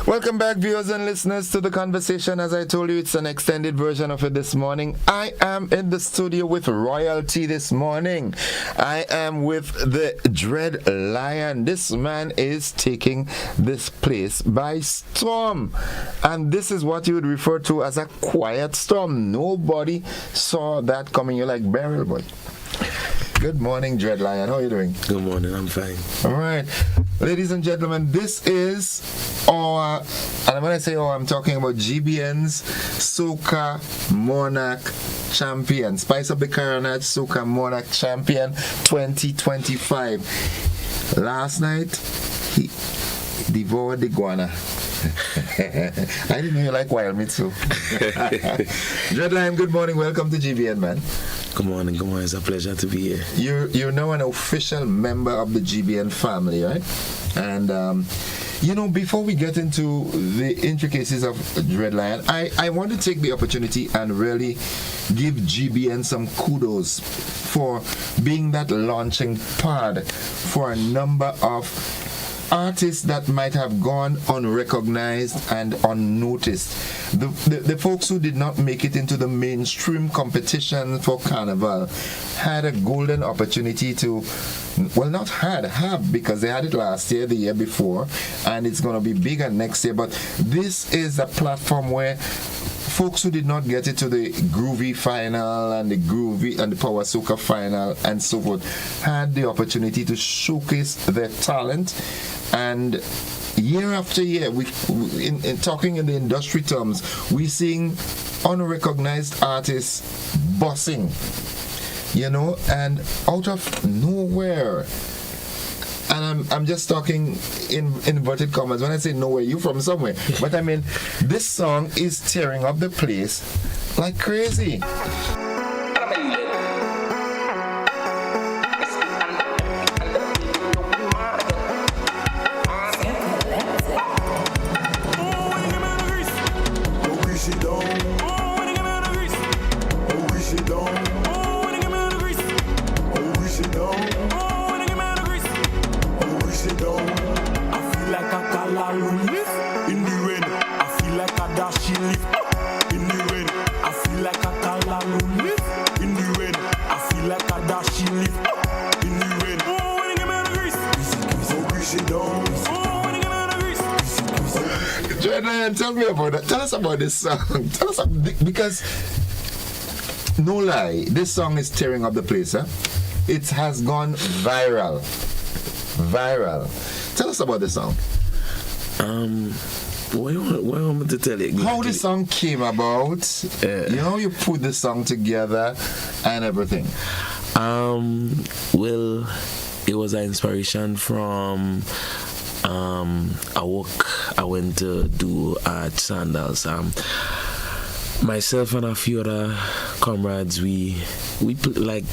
Welcome back, viewers and listeners, to the conversation. As I told you, it's an extended version of it this morning. I am in the studio with royalty this morning. I am with the Dread Lion. This man is taking this place by storm. And this is what you would refer to as a quiet storm. Nobody saw that coming. You're like Beryl Boy. Good morning, Dread Lion. How are you doing? Good morning. I'm fine. All right. Ladies and gentlemen, this is our, and when I say I'm talking about GBN's Soca Monarch Champion. Spice Up the Carnage Soca Monarch Champion 2025. Last night, he devoured the guana. I didn't know you like wild meat, so. Dread Lion, good morning. Welcome to GBN, man. Good morning. Good morning. It's a pleasure to be here. You're now an official member of the GBN family, right? And before we get into the intricacies of Dread Lion, I want to take the opportunity and really give GBN some kudos for being that launching pad for a number of artists that might have gone unrecognized and unnoticed. The folks who did not make it into the mainstream competition for Carnival had a golden opportunity to, well, not have, because they had it last year, the year before, and it's going to be bigger next year. But this is a platform where folks who did not get it to the Groovy final and the Groovy and the Power Soca final and so forth had the opportunity to showcase their talent. And year after year, in talking in the industry terms, we're seeing unrecognized artists bossing, and out of nowhere. And I'm just talking in inverted commas. When I say nowhere, you from somewhere. But I mean, this song is tearing up the place like crazy. Tell me about that. Tell us about this song. Tell us because, no lie, this song is tearing up the place. It has gone viral. Tell us about this song. What do you want me to tell you? How the song came about? You put the song together and everything. Well, it was an inspiration from I went to do at Sandals. Myself and a few other comrades, we like,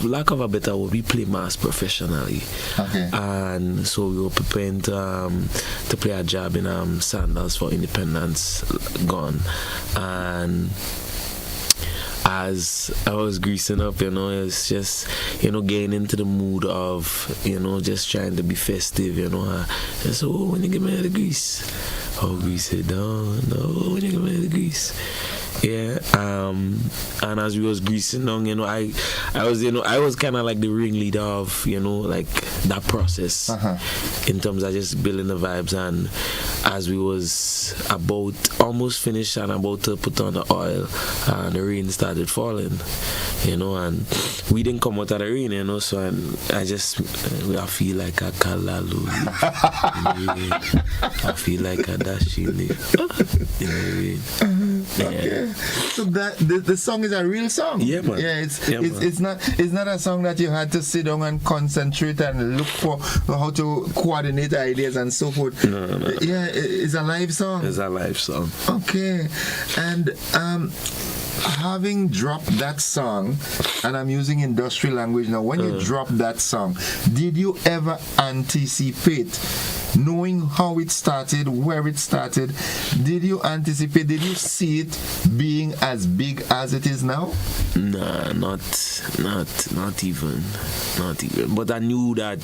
lack of a better word, we play mass professionally. Okay. And so we were preparing to play a job in Sandals for Independence gone. And as I was greasing up, it's just, getting into the mood of, just trying to be festive, and so, when you get me the grease, grease it down, when you get me the grease. Yeah, and as we was greasing down, I was kind of like the ringleader of, like that process in terms of just building the vibes. And as we was about almost finished and about to put on the oil, and the rain started falling, and we didn't come out of the rain, so I feel like a kalalu, I feel like a dashini, Okay. So the song is a real song. Yeah, man. Yeah, it's not a song that you had to sit down and concentrate and look for how to coordinate ideas and so forth. No. Yeah, it's a live song. It's a live song. Okay, and having dropped that song, and I'm using industry language now. When you dropped that song, did you ever anticipate? Knowing how it started, where it started, did you see it being as big as it is now? Nah, not even. But I knew that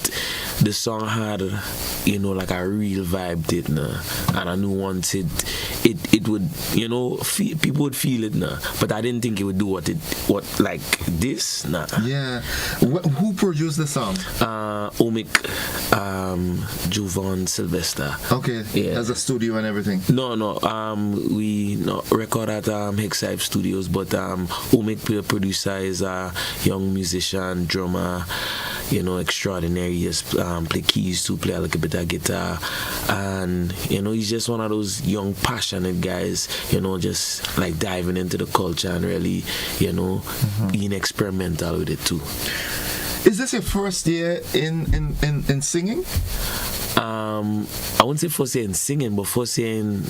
the song had, like a real vibe to it now. And I knew once it would, people would feel it now. But I didn't think it would do what like this, nah. Yeah. Who produced the song? Omik, Jovan, Sylvester. Okay. Yeah. As a studio and everything. No. We record at Hickside Studios, but Omik, the producer, is a young musician, drummer, extraordinary. He just play keys to play a little bit of guitar, and he's just one of those young, passionate guys. Just like diving into the culture and really, being experimental with it too. Is this your first year in singing? I wouldn't say first year in singing, but first year in,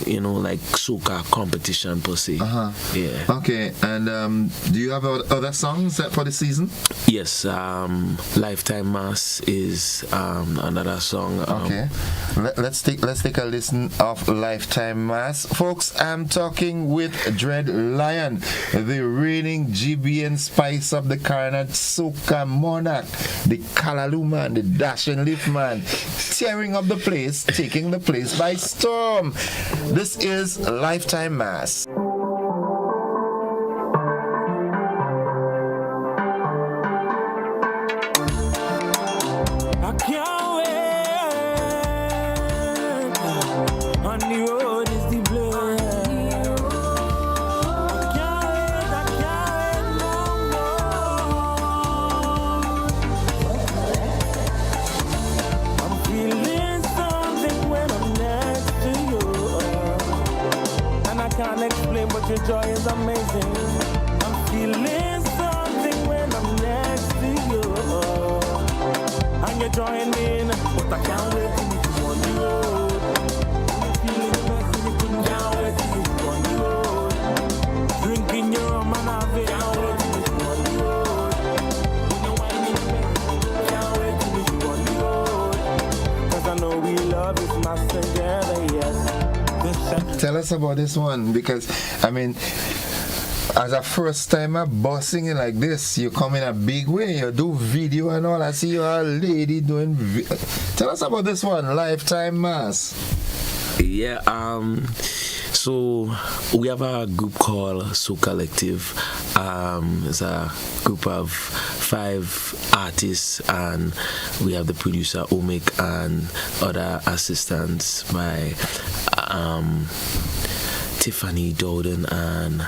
like soca competition per se. Yeah. Okay, and do you have other songs for the season? Yes, Lifetime Mass is another song. Okay, let's take a listen of Lifetime Mass. Folks, I'm talking with Dread Lion, the reigning GBN Spice of the Carnage Soca Monarch, the Kalaloo man, the Dash and Lift man, tearing up the place, taking the place by storm. This is Lifetime Mass. Your joy is amazing. I'm feeling something when I'm next to you. And you're joining me in, but I can't wait to meet you on the road. You're feeling the best and you couldn't can't wait to meet you on the road. Drinking your rum and having, can't wait to meet you on the road. You know what I mean? Can't wait to meet you on the road. 'Cause I know we love is my together, yes. Tell us about this one, because I mean, as a first timer bossing it like this, you come in a big way, you do video and all. I see you're a lady doing tell us about this one, Lifetime Mass. Yeah, so we have a group called So Collective. It's a group of 5 artists, and we have the producer Omik and other assistants by Tiffany Dowden and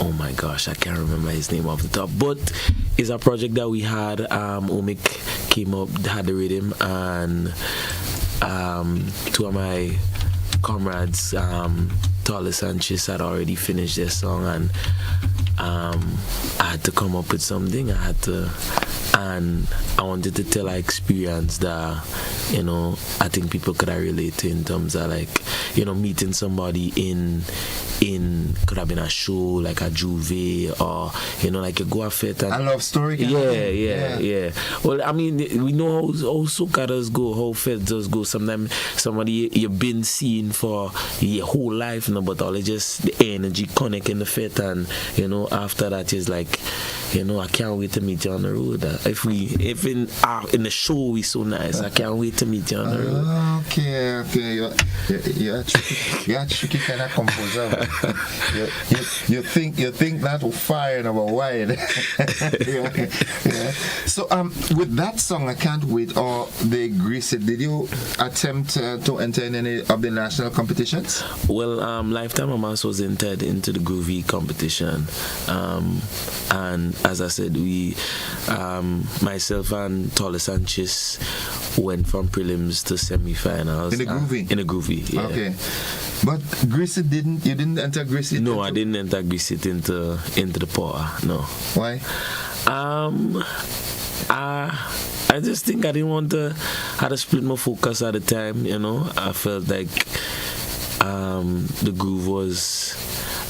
oh my gosh, I can't remember his name off the top, but it's a project that we had. Omik came up, had the rhythm, and 2 of my comrades, Torres and Chis, had already finished their song, and I had to come up with something. And I wanted to tell an experience that, you know, I think people could relate to, in terms of, like, you know, meeting somebody in could have been a show like a Juve, or, you know, like you go off it and a love story. Yeah. Well, I mean, we know how soca does go, how fed does go. Sometimes somebody you've been seeing for your whole life, you know, but all just the energy connect in the fit, and, you know, after that is like, you know, I can't wait to meet you on the road. If in the show we so nice, I can't wait to meet you on the road. Okay. You're a tricky kind of composer. you think that will fire in our wide. yeah. So with that song, I Can't Wait, or the Grease It, did you attempt to enter in any of the national competitions? Well, Lifetime Mass was entered into the Groovy competition, and as I said, we myself and Tola Sanchez went from prelims to semi-finals. In the Groovy? In the Groovy, yeah. Okay. But Grease It, you didn't enter Grease It? No, I didn't enter Grease It into the power, no. Why? I just think I didn't want to have to split my focus at the time, you know. I felt like the groove was...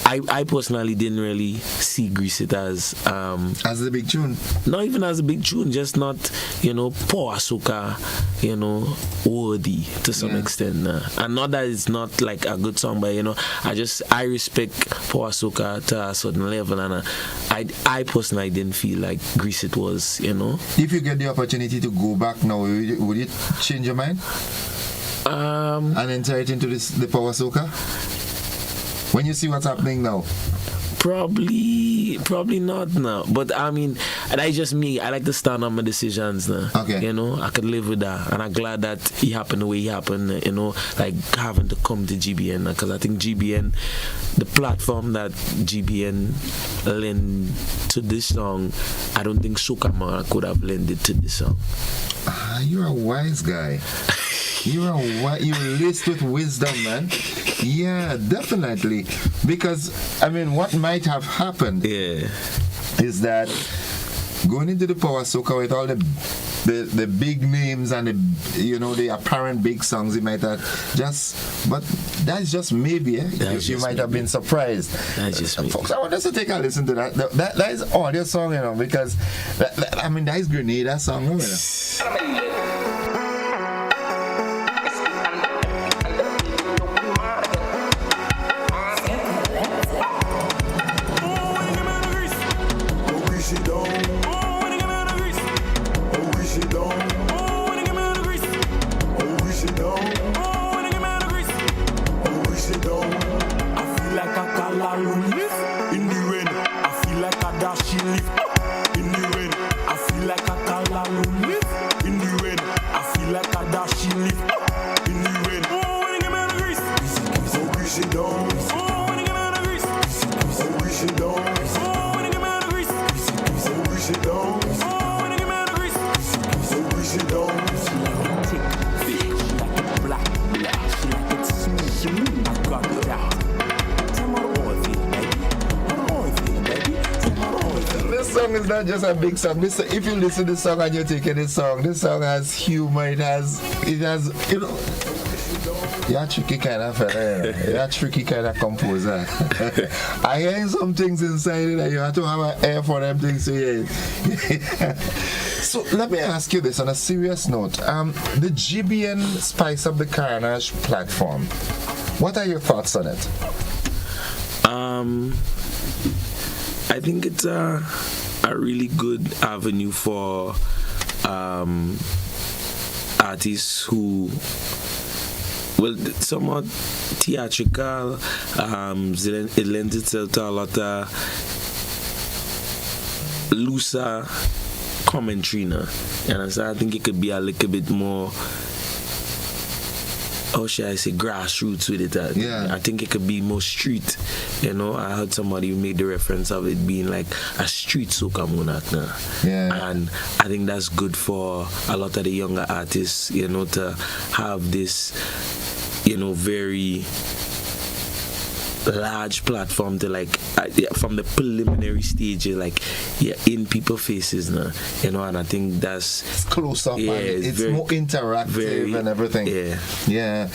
I personally didn't really see Grease It as the big tune. Not even as a big tune, just not, you know, power soca, you know, worthy to some extent. And not that it's not like a good song, but, you know, I respect power soca to a certain level, and I personally didn't feel like Grease It was, you know. If you get the opportunity to go back now, would you change your mind? And enter it into the power soca? When you see what's happening now? Probably not now. But I mean, that's just me. I like to stand on my decisions now. Okay. You know, I could live with that. And I'm glad that it happened the way it happened, you know, like having to come to GBN. Because I think GBN, the platform that GBN lent to this song, I don't think Soca could have lent it to this song. You're a wise guy. You're laced with wisdom, man. Yeah, definitely. Because, I mean, what might have happened is that going into the power soca with all the big names and the apparent big songs, you might have but that's just maybe, you might have been surprised. That's just me. Folks, I want us to take a listen to that. That is audio song, you know, because that is Grenada song, you know. song is not just a big song. If you listen to the song and you're taking this song has humor. It has, you know. You're a tricky kind of fella, you know. You're a tricky kind of composer. I hear some things inside it that you have to have an ear for them things to hear. So let me ask you this on a serious note. The GBN Spice Up the Carnage platform. What are your thoughts on it? I think it's a really good avenue for artists who, well, somewhat theatrical. It lends itself to a lot of looser commentary now. And so I think it could be a little bit more, how should I say, grassroots with it. I think it could be more street. You know, I heard somebody make the reference of it being like a street soca monarch now. Yeah. And I think that's good for a lot of the younger artists, you know, to have this, you know, very large platform to, like, from the preliminary stage, like, in people's faces now, you know. And I think that's, it's close up, and it's very, more interactive and everything. Yeah.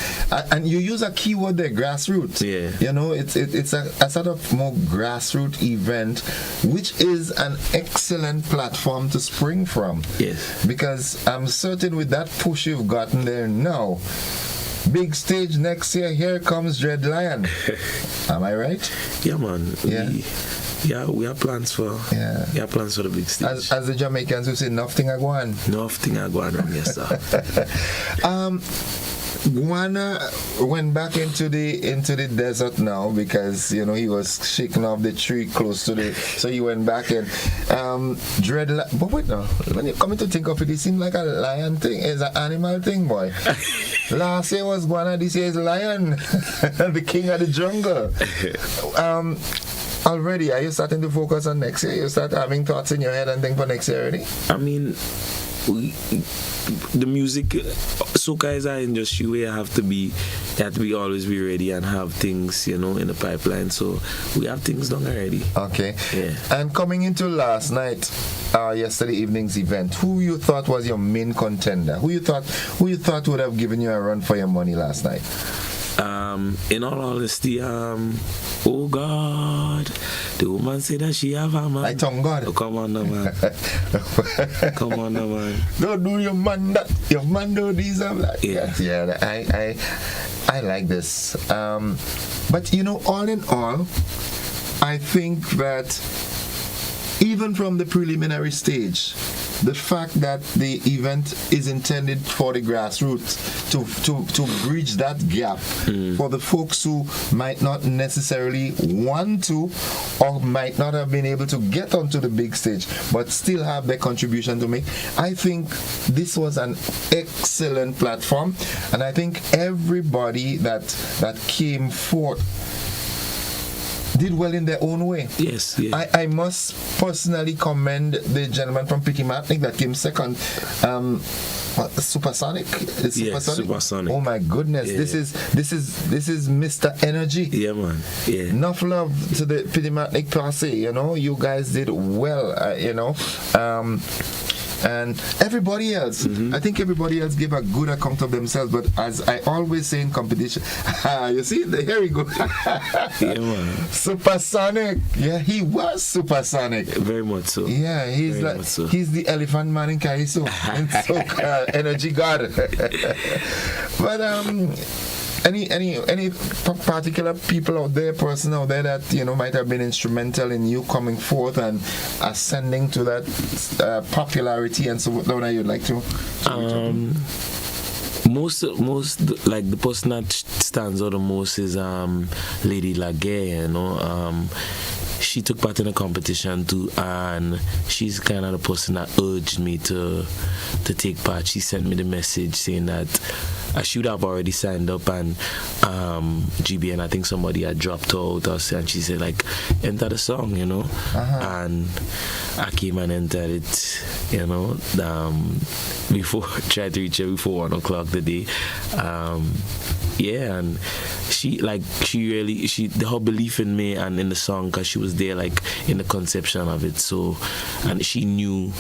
And you use a keyword there, grassroots. You know, it's a sort of more grassroots event, which is an excellent platform to spring from. Because I'm certain with that push you've gotten there now, big stage next year, here comes Dread Lion. Am I right? Yeah, man. We have plans for the big stage. As the Jamaicans who say, nothing I go on. Nothing I go on, yes, sir. Guana went back into the desert now because, you know, he was shaking off the tree close to the, so he went back and but wait now, when you come to think of it, it seems like a lion thing. It's an animal thing, boy. Last year was Guana, this year is lion. The king of the jungle. Already, are you starting to focus on next year? You start having thoughts in your head and think for next year already? I mean, the music, soca is an industry where you have to be always be ready and have things, you know, in the pipeline. So we have things done already. Okay. And coming into last night, yesterday evening's event, who you thought was your main contender? Who you thought would have given you a run for your money last night? In all honesty, oh God, the woman said that she have a man. I thank God. Oh, come on now, man. Come on now, man. Don't do your man that. Your man do these. I'm like, I like this. But you know, all in all, I think that even from the preliminary stage, the fact that the event is intended for the grassroots to bridge that gap for the folks who might not necessarily want to or might not have been able to get onto the big stage but still have their contribution to make, I think this was an excellent platform, and I think everybody that came forth did well in their own way. Yes. I must personally commend the gentleman from Pity Matnik that came second. Supersonic? Supersonic. Oh my goodness. This is Mr. Energy. Yeah, man. Yeah. Enough love to the Pity Matnik posse, you know. You guys did well, you know. And everybody else, I think everybody else gave a good account of themselves, but as I always say in competition, you see, here we go. Yeah, man. Supersonic. Yeah, he was supersonic. Very much so. Yeah, he's the elephant man in Kaiso. Energy god. But any particular people out there, person out there that, you know, might have been instrumental in you coming forth and ascending to that popularity and so on that you'd like to most like the person that stands out the most is Lady Laguerre, you know. She took part in a competition too, and she's kind of the person that urged me to take part. She sent me the message saying that I should have already signed up, and GBN, I think somebody had dropped out, and she said, like, enter the song, you know. And I came and entered it, you know, tried to reach her before 1 o'clock today. Yeah, and her belief in me and in the song, because she was there like in the conception of it. So, and she knew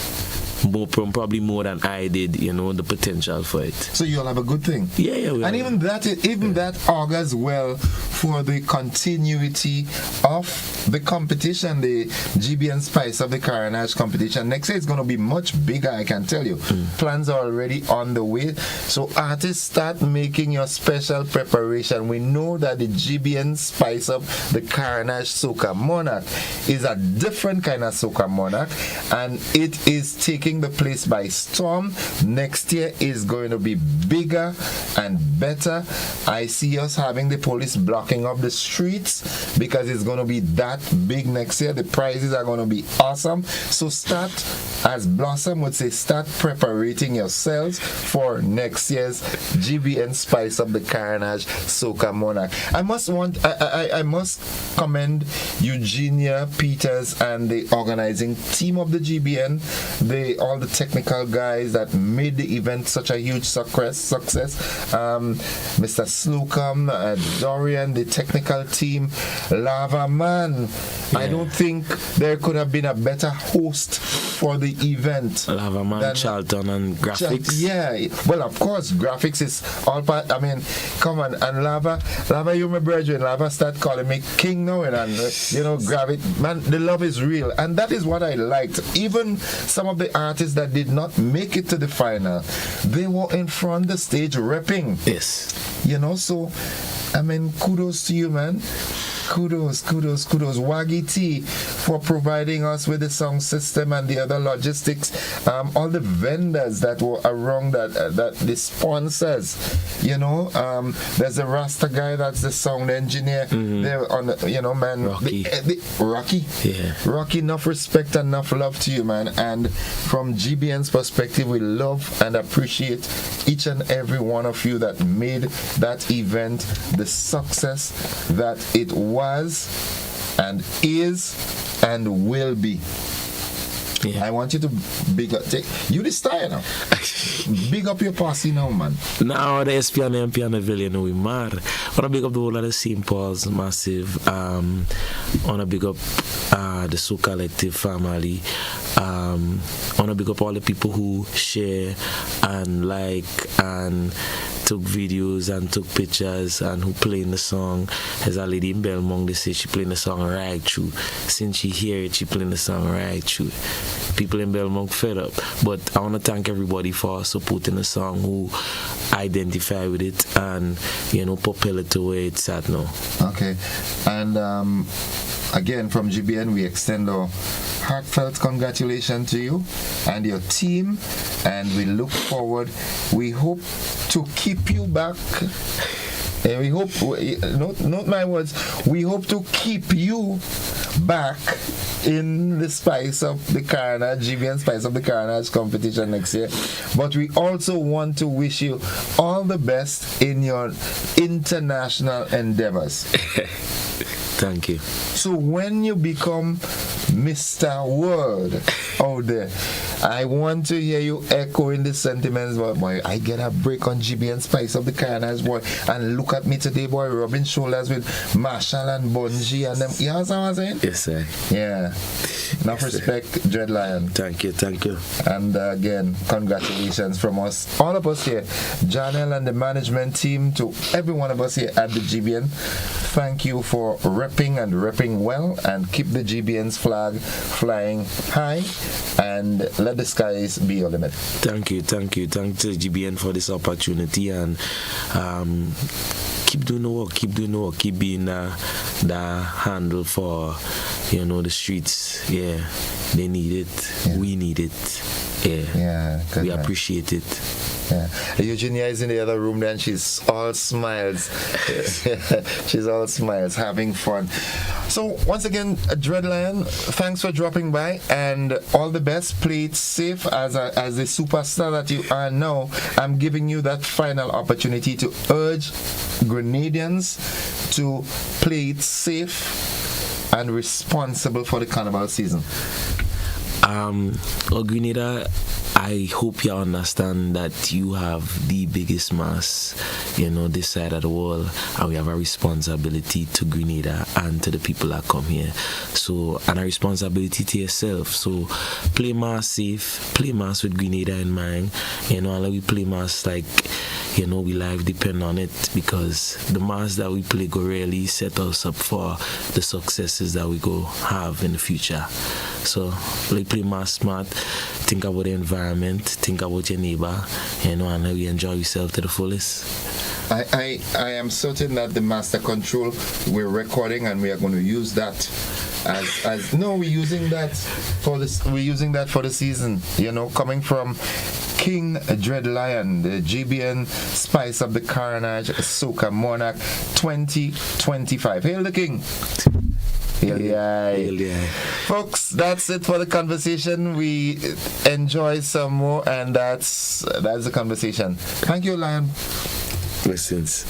probably more than I did, the potential for it. So you'll have a good thing. Yeah. And even that augurs well for the continuity of the competition, the GBN Spice of the Carnage competition. Next year is going to be much bigger, I can tell you. Plans are already on the way. So artists, start making your special preparation. We know that the GBN Spice of the Carnage Soca Monarch is a different kind of Soca Monarch, and it is taking the place by storm. Next year is going to be bigger and better. I see us having the police blocking up the streets because it's going to be that big next year. The prizes are going to be awesome. So start, as Blossom would say, start preparing yourselves for next year's GBN Spice of the Carnage Soca Monarch. I must commend Eugenia Peters and the organizing team of the GBN, all the technical guys that made the event such a huge success. Mr. Slocum, Dorian, the technical team, Lava Man. Yeah. I don't think there could have been a better host for the event. Lava Man, Charlton, and graphics. Yeah, well, of course, graphics is all part. I mean, come on, and Lava, you my brethren. Lava start calling me king now, and graphic. Man, the love is real, and that is what I liked. Even some of the artists that did not make it to the final, they were in front of the stage repping. Yes. So, I mean, kudos to you, man. Kudos. Waggy T for providing us with the sound system and the other logistics. All the vendors that were around, that the sponsors. There's a Rasta guy that's the sound engineer. There on man. Rocky. Rocky. Yeah. Rocky, enough respect and enough love to you, man. And from GBN's perspective, we love and appreciate each and every one of you that made that event the success that it was and is and will be. Yeah. I want you to big up. You this time now. Big up your posse now, man. Now the SP and MP and the Villain, we mad. I want to big up the whole of the St. Paul's massive. I want to big up the Soul Collective family. I want to big up all the people who share and like and took videos and took pictures and who playing the song. There's a lady in Belmont, they say she playing the song right through. Since she hear it, she playing the song right through. People in Belmont fed up. But I want to thank everybody for supporting the song, who identify with it and, propel it to where it's at now. Okay. And again, from GBN, we extend our heartfelt congratulations to you and your team, and we look forward. We hope to keep you back. And we hope, note my words, we hope to keep you back in the Spice of the Carnage, GBN Spice of the Carnage competition next year. But we also want to wish you all the best in your international endeavors. Thank you. So when you become Mr. World out there, I want to hear you echoing the sentiments, boy, I get a break on GBN Spice of the Carnage, boy, and look at me today, boy, rubbing shoulders with Marshall and Bungie and them. You know what I'm saying? Yes, sir. Yeah. Enough respect, Dread Lion. Thank you. And again, congratulations from us, all of us here, Janelle and the management team, to every one of us here at the GBN. Thank you for repping well, and keep the GBN's flag flying high, and let the skies be your limit. Thank you. Thank the GBN for this opportunity, and keep doing the work, keep being the handle for the streets. Yeah, they need it. Yeah. We need it. Yeah, we appreciate it. Yeah. Eugenia is in the other room then. She's all smiles. She's all smiles, having fun. So once again, Dread Lion, thanks for dropping by, and all the best. Play it safe as a superstar that you are now. I'm giving you that final opportunity to urge Grenadians to play it safe and responsible for the carnival season. Grenada, I hope you understand that you have the biggest mass, this side of the world, and we have a responsibility to Grenada and to the people that come here. So, and a responsibility to yourself. So, play mass safe, play mass with Grenada in mind, and we play mass like, we life depend on it, because the mass that we play go really set us up for the successes that we go have in the future. So play mass smart, think about the environment, think about your neighbor, and we enjoy yourself to the fullest. I am certain that the master control we're recording, and we are going to use that as we're using that for the season, coming from King Dread Lion, the GBN Spice of the Carnage Soca Monarch 2025. Hail the King. Hail the eye. Folks, that's it for the conversation. We enjoy some more, and that's the conversation. Thank you, Lion. Blessings.